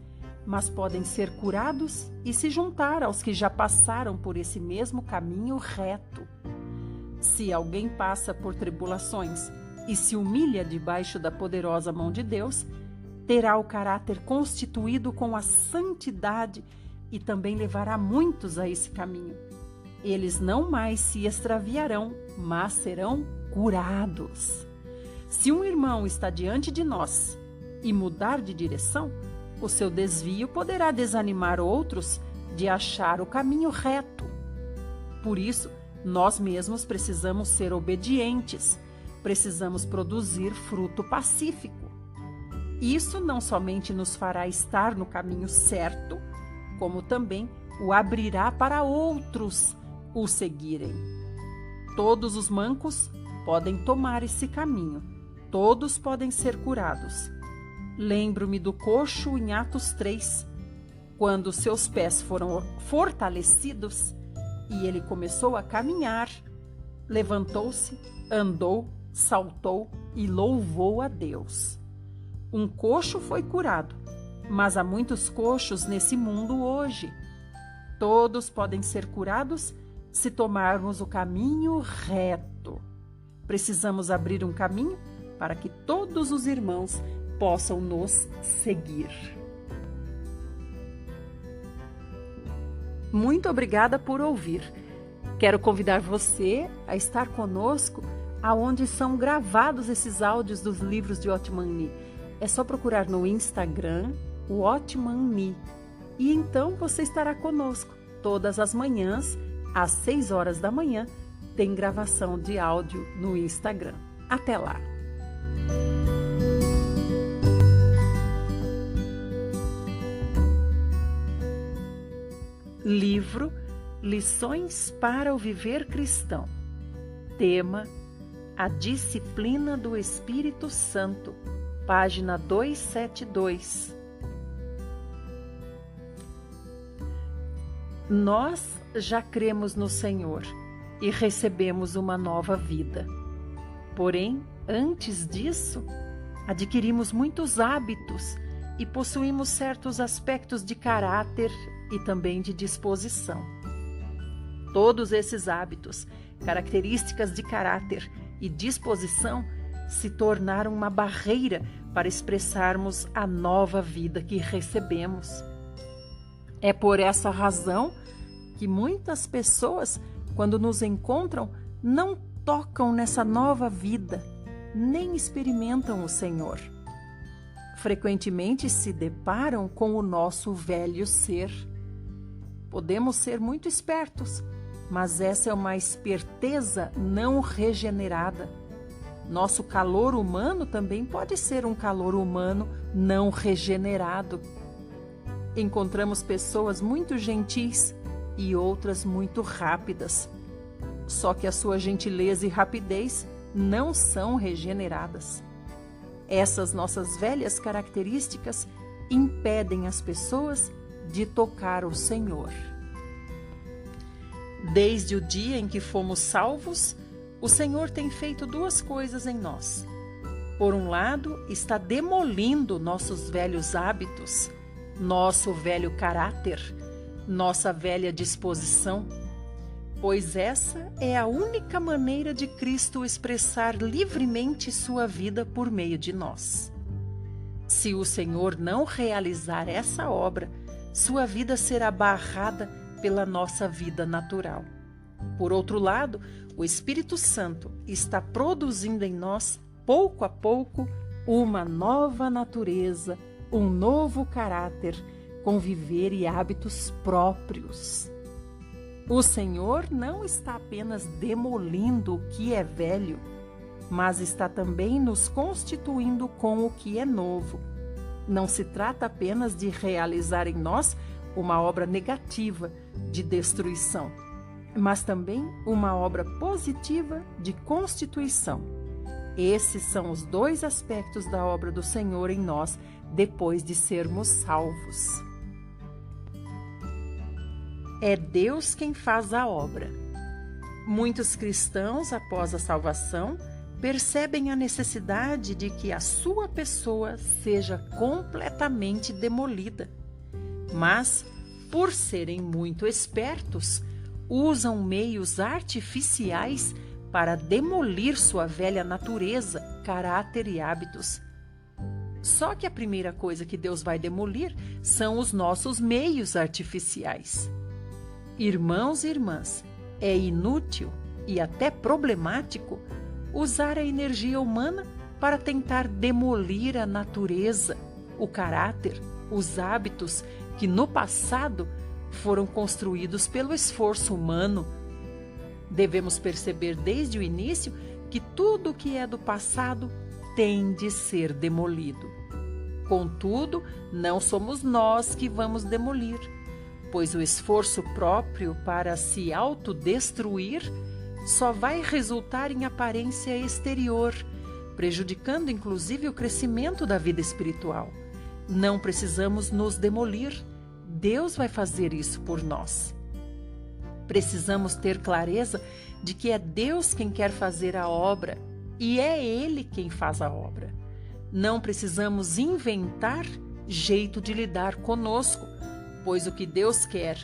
A: mas podem ser curados e se juntar aos que já passaram por esse mesmo caminho reto. Se alguém passa por tribulações e se humilha debaixo da poderosa mão de Deus, terá o caráter constituído com a santidade e também levará muitos a esse caminho. Eles não mais se extraviarão, mas serão curados. Se um irmão está diante de nós e mudar de direção, o seu desvio poderá desanimar outros de achar o caminho reto. Por isso, nós mesmos precisamos ser obedientes, precisamos produzir fruto pacífico. Isso não somente nos fará estar no caminho certo, como também o abrirá para outros o seguirem. Todos os mancos podem tomar esse caminho, todos podem ser curados. Lembro-me do coxo em Atos 3, quando seus pés foram fortalecidos e ele começou a caminhar, levantou-se, andou, saltou e louvou a Deus. Um coxo foi curado, mas há muitos coxos nesse mundo hoje. Todos podem ser curados se tomarmos o caminho reto. Precisamos abrir um caminho para que todos os irmãos possam nos seguir. Muito obrigada por ouvir. Quero convidar você a estar conosco aonde são gravados esses áudios dos livros de Watchman Nee. É só procurar no Instagram, Watchman Nee. E então você estará conosco. Todas as manhãs, às 6 horas da manhã, tem gravação de áudio no Instagram. Até lá! Livro Lições para o Viver Cristão. Tema: A Disciplina do Espírito Santo. Página 272. Nós já cremos no Senhor e recebemos uma nova vida. Porém, antes disso, adquirimos muitos hábitos e possuímos certos aspectos de caráter e também de disposição. Todos esses hábitos, características de caráter e disposição se tornaram uma barreira para expressarmos a nova vida que recebemos. É por essa razão que muitas pessoas, quando nos encontram, não tocam nessa nova vida, nem experimentam o Senhor. Frequentemente se deparam com o nosso velho ser. Podemos ser muito espertos, mas essa é uma esperteza não regenerada. Nosso calor humano também pode ser um calor humano não regenerado. Encontramos pessoas muito gentis e outras muito rápidas. Só que a sua gentileza e rapidez não são regeneradas. Essas nossas velhas características impedem as pessoas de tocar o Senhor. Desde o dia em que fomos salvos, o Senhor tem feito duas coisas em nós. Por um lado, está demolindo nossos velhos hábitos, nosso velho caráter, nossa velha disposição, pois essa é a única maneira de Cristo expressar livremente sua vida por meio de nós. Se o Senhor não realizar essa obra, sua vida será barrada pela nossa vida natural. Por outro lado, o Espírito Santo está produzindo em nós, pouco a pouco, uma nova natureza, um novo caráter, com viver e hábitos próprios. O Senhor não está apenas demolindo o que é velho, mas está também nos constituindo com o que é novo. Não se trata apenas de realizar em nós uma obra negativa de destruição, mas também uma obra positiva de constituição. Esses são os dois aspectos da obra do Senhor em nós depois de sermos salvos. É Deus quem faz a obra. Muitos cristãos, após a salvação, percebem a necessidade de que a sua pessoa seja completamente demolida. Mas, por serem muito espertos, usam meios artificiais para demolir sua velha natureza, caráter e hábitos. Só que a primeira coisa que Deus vai demolir são os nossos meios artificiais. Irmãos e irmãs, é inútil e até problemático usar a energia humana para tentar demolir a natureza, o caráter, os hábitos que no passado foram construídos pelo esforço humano. Devemos perceber desde o início que tudo que é do passado tem de ser demolido. Contudo, não somos nós que vamos demolir, pois o esforço próprio para se autodestruir só vai resultar em aparência exterior, prejudicando inclusive o crescimento da vida espiritual. Não precisamos nos demolir, Deus vai fazer isso por nós. Precisamos ter clareza de que é Deus quem quer fazer a obra e é Ele quem faz a obra. Não precisamos inventar jeito de lidar conosco, pois o que Deus quer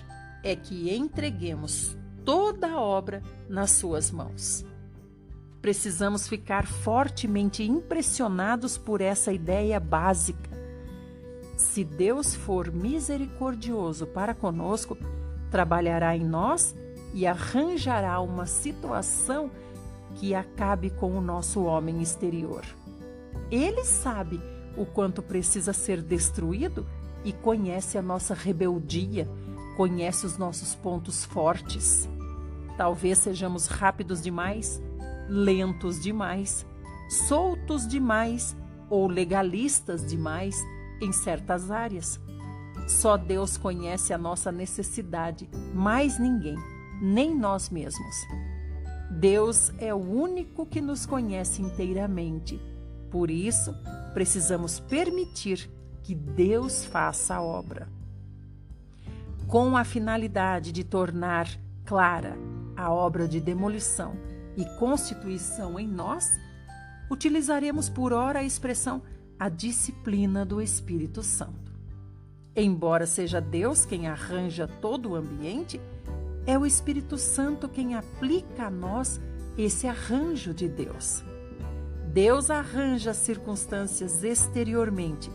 A: é que entreguemos toda a obra nas suas mãos. Precisamos ficar fortemente impressionados por essa ideia básica. Se Deus for misericordioso para conosco, trabalhará em nós e arranjará uma situação que acabe com o nosso homem exterior. Ele sabe o quanto precisa ser destruído e conhece a nossa rebeldia, conhece os nossos pontos fortes. Talvez sejamos rápidos demais, lentos demais, soltos demais ou legalistas demais em certas áreas. Só Deus conhece a nossa necessidade, mais ninguém, nem nós mesmos. Deus é o único que nos conhece inteiramente. Por isso, precisamos permitir que Deus faça a obra. Com a finalidade de tornar clara a obra de demolição e constituição em nós, utilizaremos por ora a expressão a disciplina do Espírito Santo. Embora seja Deus quem arranja todo o ambiente, é o Espírito Santo quem aplica a nós esse arranjo de Deus. Deus arranja as circunstâncias exteriormente,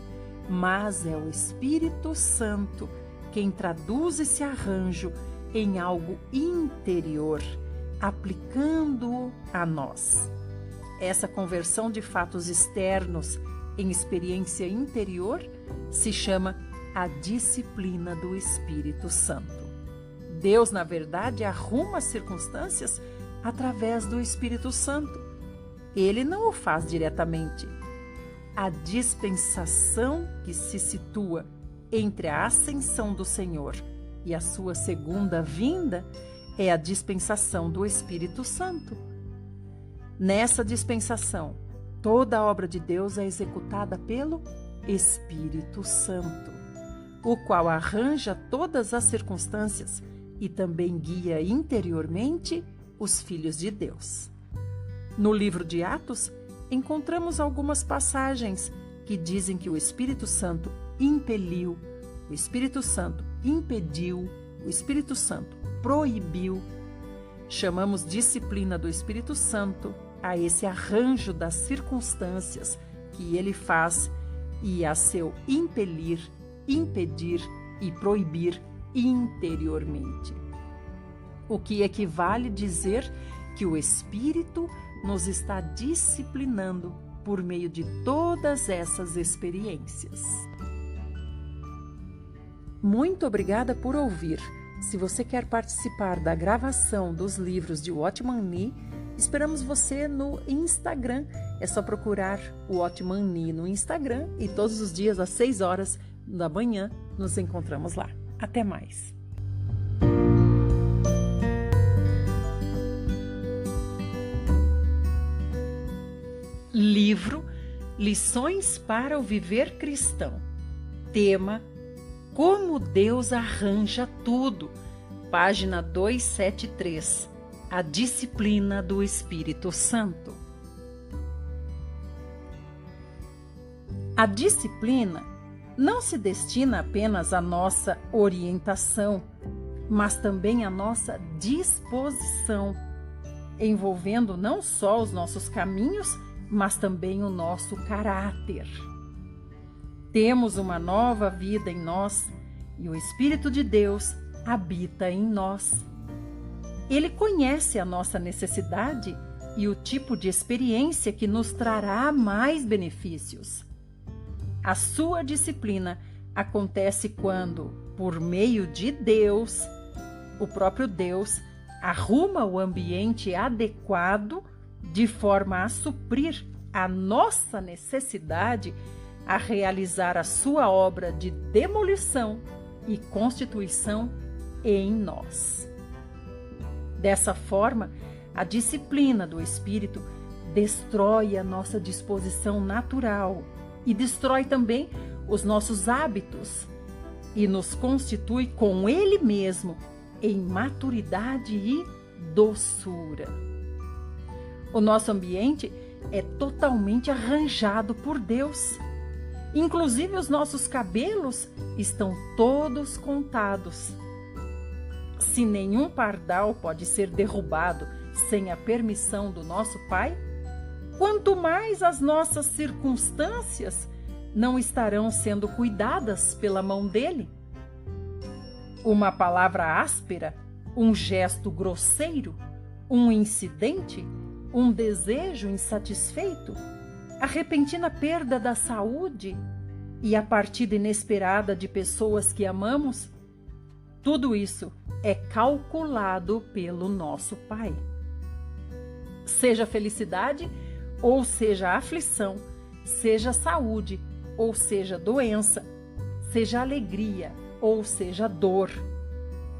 A: mas é o Espírito Santo quem traduz esse arranjo em algo interior, aplicando-o a nós. Essa conversão de fatos externos em experiência interior se chama a disciplina do Espírito Santo. Deus, na verdade, arruma as circunstâncias através do Espírito Santo. Ele não o faz diretamente. A dispensação que se situa entre a ascensão do Senhor e a sua segunda vinda é a dispensação do Espírito Santo. Nessa dispensação, toda a obra de Deus é executada pelo Espírito Santo, o qual arranja todas as circunstâncias e também guia interiormente os filhos de Deus. No livro de Atos, encontramos algumas passagens que dizem que o Espírito Santo impeliu, o Espírito Santo impediu, o Espírito Santo proibiu. Chamamos disciplina do Espírito Santo a esse arranjo das circunstâncias que ele faz e a seu impelir, impedir e proibir interiormente. O que equivale dizer que o Espírito nos está disciplinando por meio de todas essas experiências. Muito obrigada por ouvir. Se você quer participar da gravação dos livros de Watchman Nee, esperamos você no Instagram. É só procurar o Watchman Nee no Instagram e todos os dias às 6 horas da manhã nos encontramos lá. Até mais! Livro Lições para o Viver Cristão. Tema: Como Deus arranja tudo. Página 273. A disciplina do Espírito Santo. A disciplina não se destina apenas à nossa orientação, mas também à nossa disposição, envolvendo não só os nossos caminhos, mas também o nosso caráter. Temos uma nova vida em nós e o Espírito de Deus habita em nós. Ele conhece a nossa necessidade e o tipo de experiência que nos trará mais benefícios. A sua disciplina acontece quando, por meio de Deus, o próprio Deus arruma o ambiente adequado de forma a suprir a nossa necessidade a realizar a sua obra de demolição e constituição em nós. Dessa forma, a disciplina do Espírito destrói a nossa disposição natural e destrói também os nossos hábitos e nos constitui com Ele mesmo em maturidade e doçura. O nosso ambiente é totalmente arranjado por Deus. Inclusive os nossos cabelos estão todos contados. Se nenhum pardal pode ser derrubado sem a permissão do nosso Pai, quanto mais as nossas circunstâncias não estarão sendo cuidadas pela mão dele. Uma palavra áspera, um gesto grosseiro, um incidente, um desejo insatisfeito, a repentina perda da saúde e a partida inesperada de pessoas que amamos, tudo isso é calculado pelo nosso Pai. Seja felicidade ou seja aflição, seja saúde ou seja doença, seja alegria ou seja dor,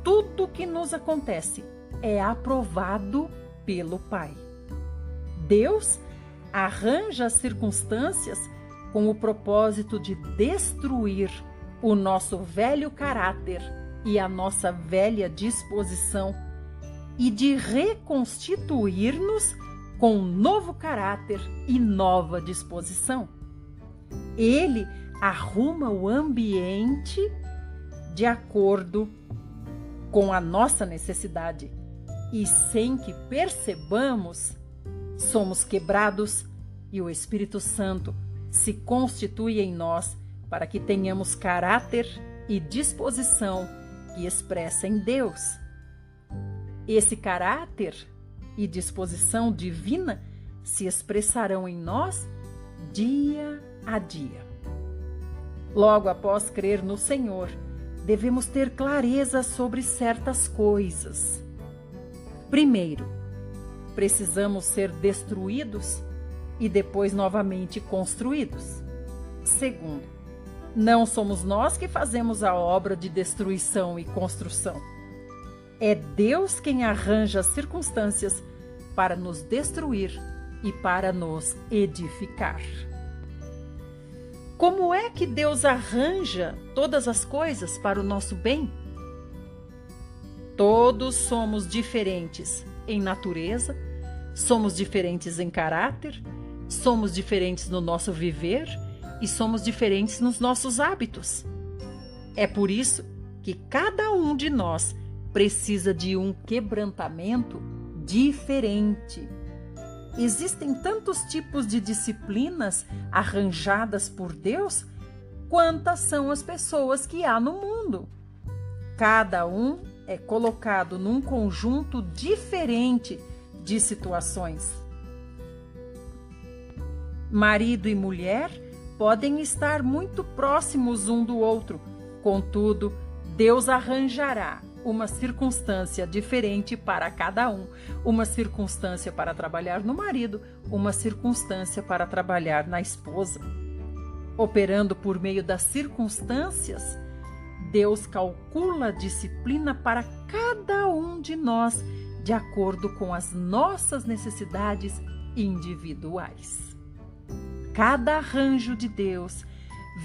A: tudo que nos acontece é aprovado pelo Pai. Deus arranja as circunstâncias com o propósito de destruir o nosso velho caráter e a nossa velha disposição e de reconstituir-nos com um novo caráter e nova disposição. Ele arruma o ambiente de acordo com a nossa necessidade e, sem que percebamos, somos quebrados e o Espírito Santo se constitui em nós para que tenhamos caráter e disposição que expressem Deus. Esse caráter e disposição divina se expressarão em nós dia a dia. Logo após crer no Senhor, devemos ter clareza sobre certas coisas. Primeiro, precisamos ser destruídos e depois novamente construídos. Segundo, não somos nós que fazemos a obra de destruição e construção. É Deus quem arranja as circunstâncias para nos destruir e para nos edificar. Como é que Deus arranja todas as coisas para o nosso bem? Todos somos diferentes em natureza, somos diferentes em caráter, somos diferentes no nosso viver e somos diferentes nos nossos hábitos. É por isso que cada um de nós precisa de um quebrantamento diferente. Existem tantos tipos de disciplinas arranjadas por Deus, quantas são as pessoas que há no mundo. Cada um é colocado num conjunto diferente de situações. Marido e mulher podem estar muito próximos um do outro, contudo, Deus arranjará uma circunstância diferente para cada um, uma circunstância para trabalhar no marido, uma circunstância para trabalhar na esposa. Operando por meio das circunstâncias, Deus calcula a disciplina para cada um de nós, de acordo com as nossas necessidades individuais. Cada arranjo de Deus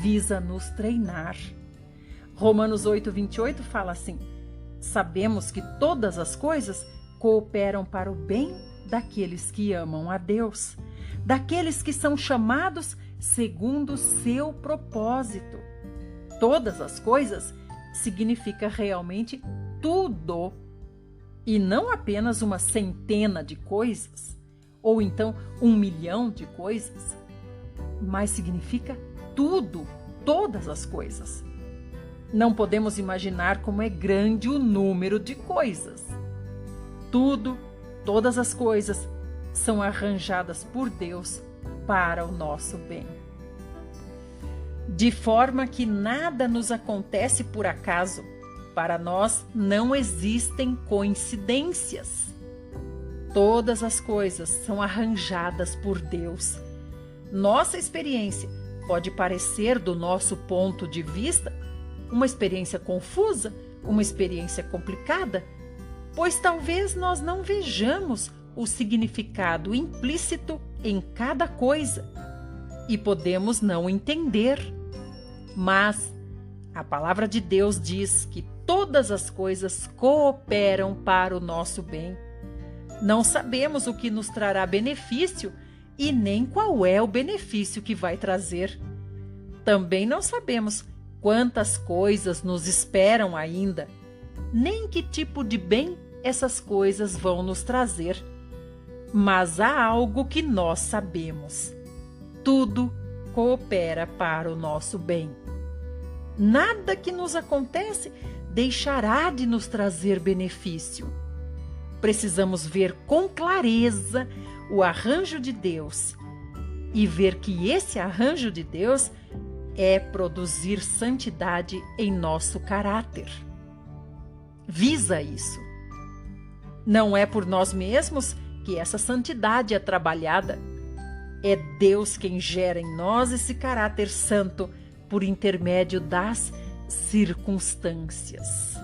A: visa nos treinar. Romanos 8:28 fala assim: sabemos que todas as coisas cooperam para o bem daqueles que amam a Deus, daqueles que são chamados segundo o seu propósito. Todas as coisas significa realmente tudo, e não apenas uma centena de coisas, ou então 1 milhão de coisas, mas significa tudo, todas as coisas. Não podemos imaginar como é grande o número de coisas. Tudo, todas as coisas são arranjadas por Deus para o nosso bem. De forma que nada nos acontece por acaso. Para nós não existem coincidências. Todas as coisas são arranjadas por Deus. Nossa experiência pode parecer, do nosso ponto de vista, uma experiência confusa, uma experiência complicada, pois talvez nós não vejamos o significado implícito em cada coisa e podemos não entender. Mas a palavra de Deus diz que todas as coisas cooperam para o nosso bem. Não sabemos o que nos trará benefício e nem qual é o benefício que vai trazer. Também não sabemos quantas coisas nos esperam ainda, nem que tipo de bem essas coisas vão nos trazer. Mas há algo que nós sabemos: tudo coopera para o nosso bem. Nada que nos acontece deixará de nos trazer benefício. Precisamos ver com clareza o arranjo de Deus e ver que esse arranjo de Deus é produzir santidade em nosso caráter. Visa isso. Não é por nós mesmos que essa santidade é trabalhada. É Deus quem gera em nós esse caráter santo por intermédio das circunstâncias.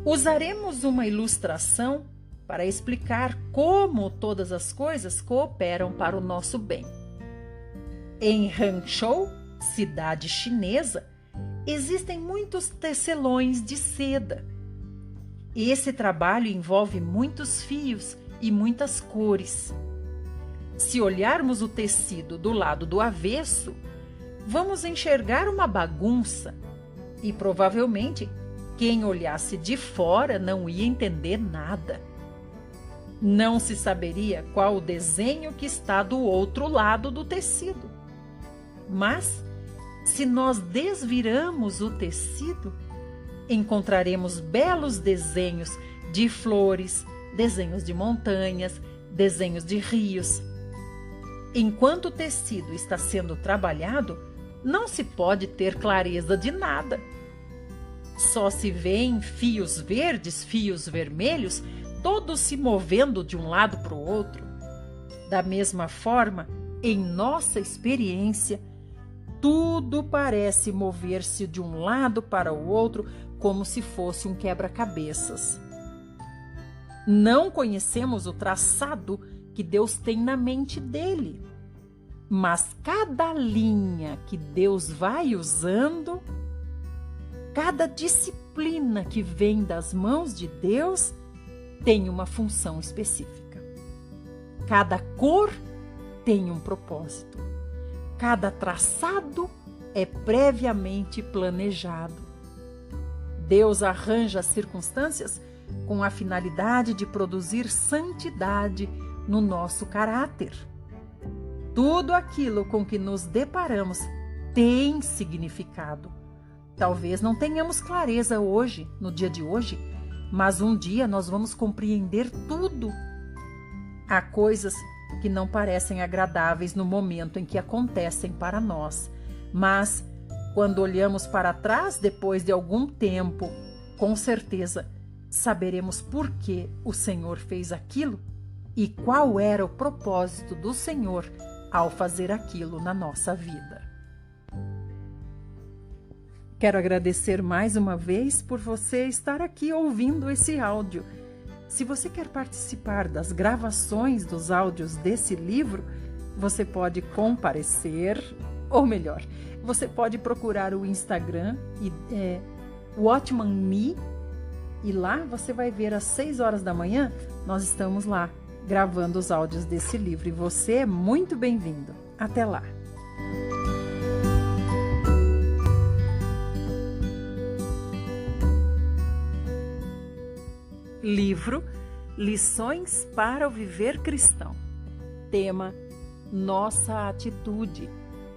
A: Usaremos uma ilustração para explicar como todas as coisas cooperam para o nosso bem. Em Hangzhou, cidade chinesa, existem muitos tecelões de seda. Esse trabalho envolve muitos fios e muitas cores. Se olharmos o tecido do lado do avesso, vamos enxergar uma bagunça e provavelmente quem olhasse de fora não ia entender nada. Não se saberia qual o desenho que está do outro lado do tecido. Mas, se nós desviramos o tecido, encontraremos belos desenhos de flores, desenhos de montanhas, desenhos de rios. Enquanto o tecido está sendo trabalhado, não se pode ter clareza de nada. Só se vêem fios verdes, fios vermelhos, todos se movendo de um lado para o outro. Da mesma forma, em nossa experiência, tudo parece mover-se de um lado para o outro como se fosse um quebra-cabeças. Não conhecemos o traçado que Deus tem na mente dele. Mas cada linha que Deus vai usando, cada disciplina que vem das mãos de Deus tem uma função específica. Cada cor tem um propósito. Cada traçado é previamente planejado. Deus arranja as circunstâncias com a finalidade de produzir santidade no nosso caráter. Tudo aquilo com que nos deparamos tem significado. Talvez não tenhamos clareza hoje, no dia de hoje, mas um dia nós vamos compreender tudo. Há coisas que não parecem agradáveis no momento em que acontecem para nós, mas quando olhamos para trás depois de algum tempo, com certeza saberemos por que o Senhor fez aquilo e qual era o propósito do Senhor ao fazer aquilo na nossa vida. Quero agradecer mais uma vez por você estar aqui ouvindo esse áudio. Se você quer participar das gravações dos áudios desse livro, você pode comparecer, ou melhor, você pode procurar o Instagram Watchman Nee, e lá você vai ver às 6 horas da manhã, nós estamos lá gravando os áudios desse livro e você é muito bem-vindo. Até lá! Livro Lições para o Viver Cristão. Tema: Nossa Atitude.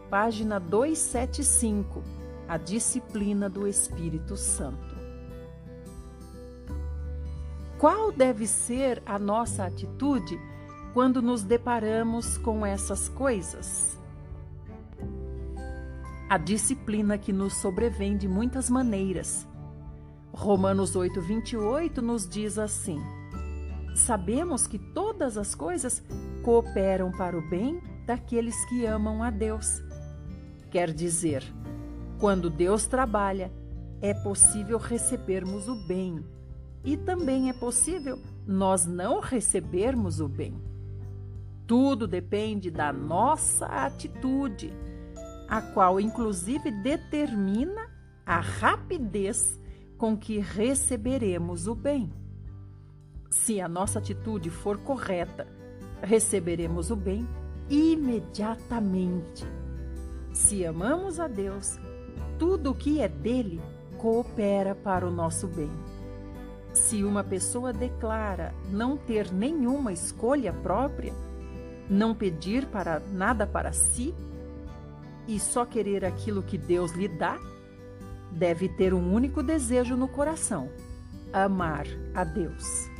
A: Página 275. A disciplina do Espírito Santo. Qual deve ser a nossa atitude quando nos deparamos com essas coisas? A disciplina que nos sobrevém de muitas maneiras. Romanos 8:28 nos diz assim: sabemos que todas as coisas cooperam para o bem daqueles que amam a Deus. Quer dizer, quando Deus trabalha, é possível recebermos o bem. E também é possível nós não recebermos o bem. Tudo depende da nossa atitude, a qual inclusive determina a rapidez com que receberemos o bem. Se a nossa atitude for correta, receberemos o bem imediatamente. Se amamos a Deus, tudo o que é dele coopera para o nosso bem. Se uma pessoa declara não ter nenhuma escolha própria, não pedir nada para si e só querer aquilo que Deus lhe dá, deve ter um único desejo no coração: amar a Deus.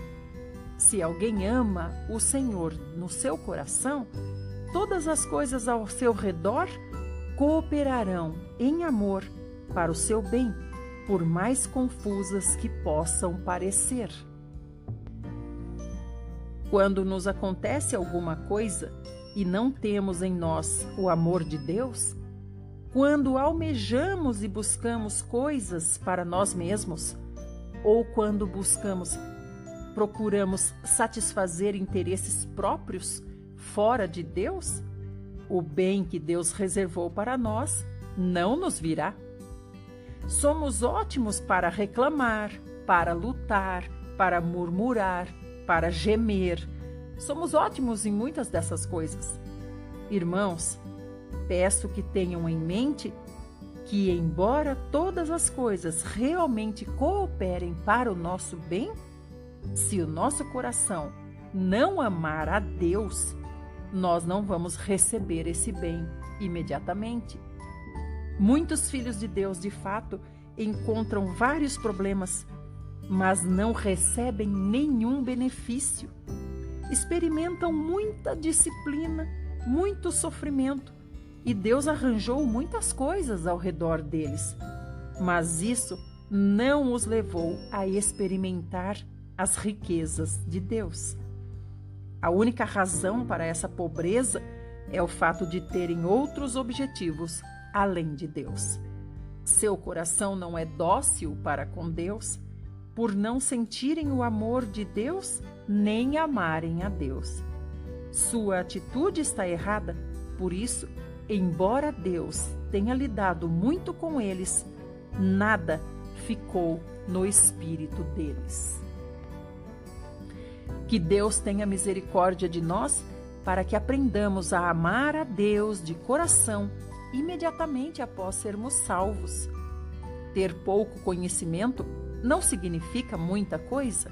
A: Se alguém ama o Senhor no seu coração, todas as coisas ao seu redor cooperarão em amor para o seu bem, por mais confusas que possam parecer. Quando nos acontece alguma coisa e não temos em nós o amor de Deus, quando almejamos e buscamos coisas para nós mesmos, ou quando procuramos satisfazer interesses próprios fora de Deus, o bem que Deus reservou para nós não nos virá. Somos ótimos para reclamar, para lutar, para murmurar, para gemer. Somos ótimos em muitas dessas coisas. Irmãos, peço que tenham em mente que, embora todas as coisas realmente cooperem para o nosso bem, se o nosso coração não amar a Deus, nós não vamos receber esse bem imediatamente. Muitos filhos de Deus, de fato, encontram vários problemas, mas não recebem nenhum benefício. Experimentam muita disciplina, muito sofrimento, e Deus arranjou muitas coisas ao redor deles. Mas isso não os levou a experimentar as riquezas de Deus. A única razão para essa pobreza é o fato de terem outros objetivos além de Deus. Seu coração não é dócil para com Deus, por não sentirem o amor de Deus nem amarem a Deus. Sua atitude está errada Por isso, embora Deus tenha lidado muito com eles, nada ficou no espírito deles. Que Deus tenha misericórdia de nós para que aprendamos a amar a Deus de coração imediatamente após sermos salvos. Ter pouco conhecimento não significa muita coisa,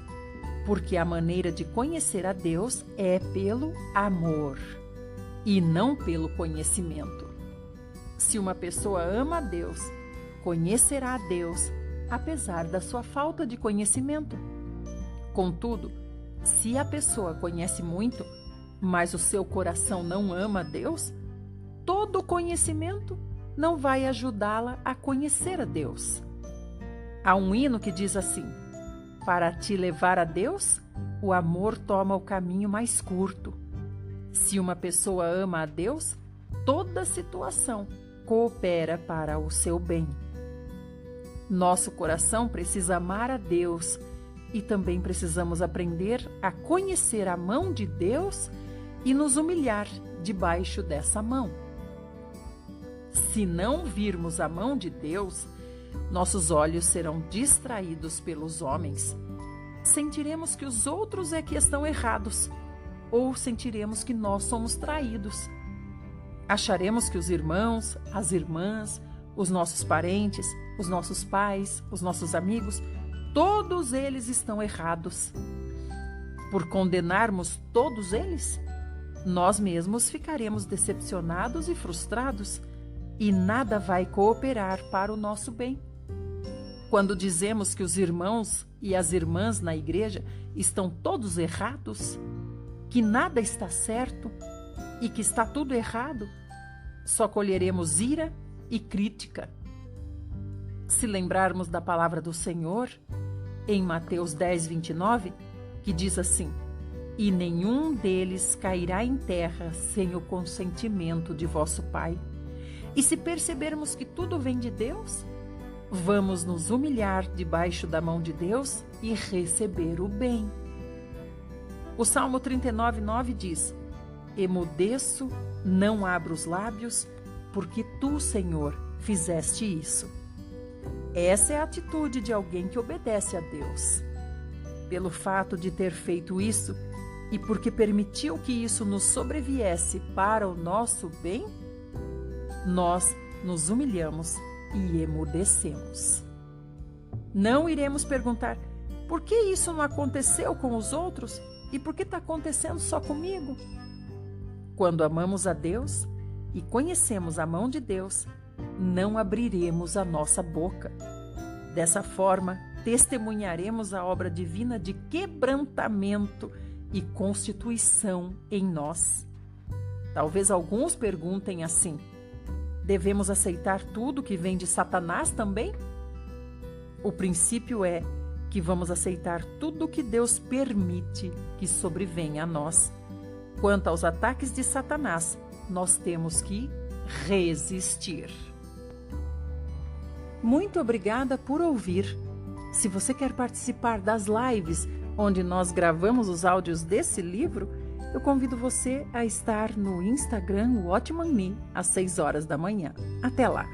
A: porque a maneira de conhecer a Deus é pelo amor e não pelo conhecimento. Se uma pessoa ama a Deus, conhecerá a Deus, apesar da sua falta de conhecimento. Contudo, se a pessoa conhece muito, mas o seu coração não ama a Deus, todo o conhecimento não vai ajudá-la a conhecer a Deus. Há um hino que diz assim: para te levar a Deus, o amor toma o caminho mais curto. Se uma pessoa ama a Deus, toda situação coopera para o seu bem. Nosso coração precisa amar a Deus e também precisamos aprender a conhecer a mão de Deus e nos humilhar debaixo dessa mão. Se não virmos a mão de Deus, nossos olhos serão distraídos pelos homens. Sentiremos que os outros é que estão errados, ou sentiremos que nós somos traídos. Acharemos que os irmãos, as irmãs, os nossos parentes, os nossos pais, os nossos amigos, todos eles estão errados. Por condenarmos todos eles, nós mesmos ficaremos decepcionados e frustrados, e nada vai cooperar para o nosso bem. Quando dizemos que os irmãos e as irmãs na igreja estão todos errados, que nada está certo e que está tudo errado, só colheremos ira e crítica. Se lembrarmos da palavra do Senhor, em Mateus 10:29, que diz assim: e nenhum deles cairá em terra sem o consentimento de vosso Pai. E se percebermos que tudo vem de Deus, vamos nos humilhar debaixo da mão de Deus e receber o bem. O Salmo 39:9 diz: emudeço, não abro os lábios, porque tu, Senhor, fizeste isso. Essa é a atitude de alguém que obedece a Deus. Pelo fato de ter feito isso e porque permitiu que isso nos sobreviesse para o nosso bem, nós nos humilhamos e emudecemos. Não iremos perguntar: por que isso não aconteceu com os outros e por que está acontecendo só comigo? Quando amamos a Deus e conhecemos a mão de Deus, não abriremos a nossa boca. Dessa forma, testemunharemos a obra divina de quebrantamento e constituição em nós. Talvez alguns perguntem assim: devemos aceitar tudo que vem de Satanás também? O princípio é que vamos aceitar tudo que Deus permite que sobrevenha a nós. Quanto aos ataques de Satanás, nós temos que resistir. Muito obrigada por ouvir. Se você quer participar das lives onde nós gravamos os áudios desse livro, eu convido você a estar no Instagram Watchman Nee às 6 horas da manhã. Até lá!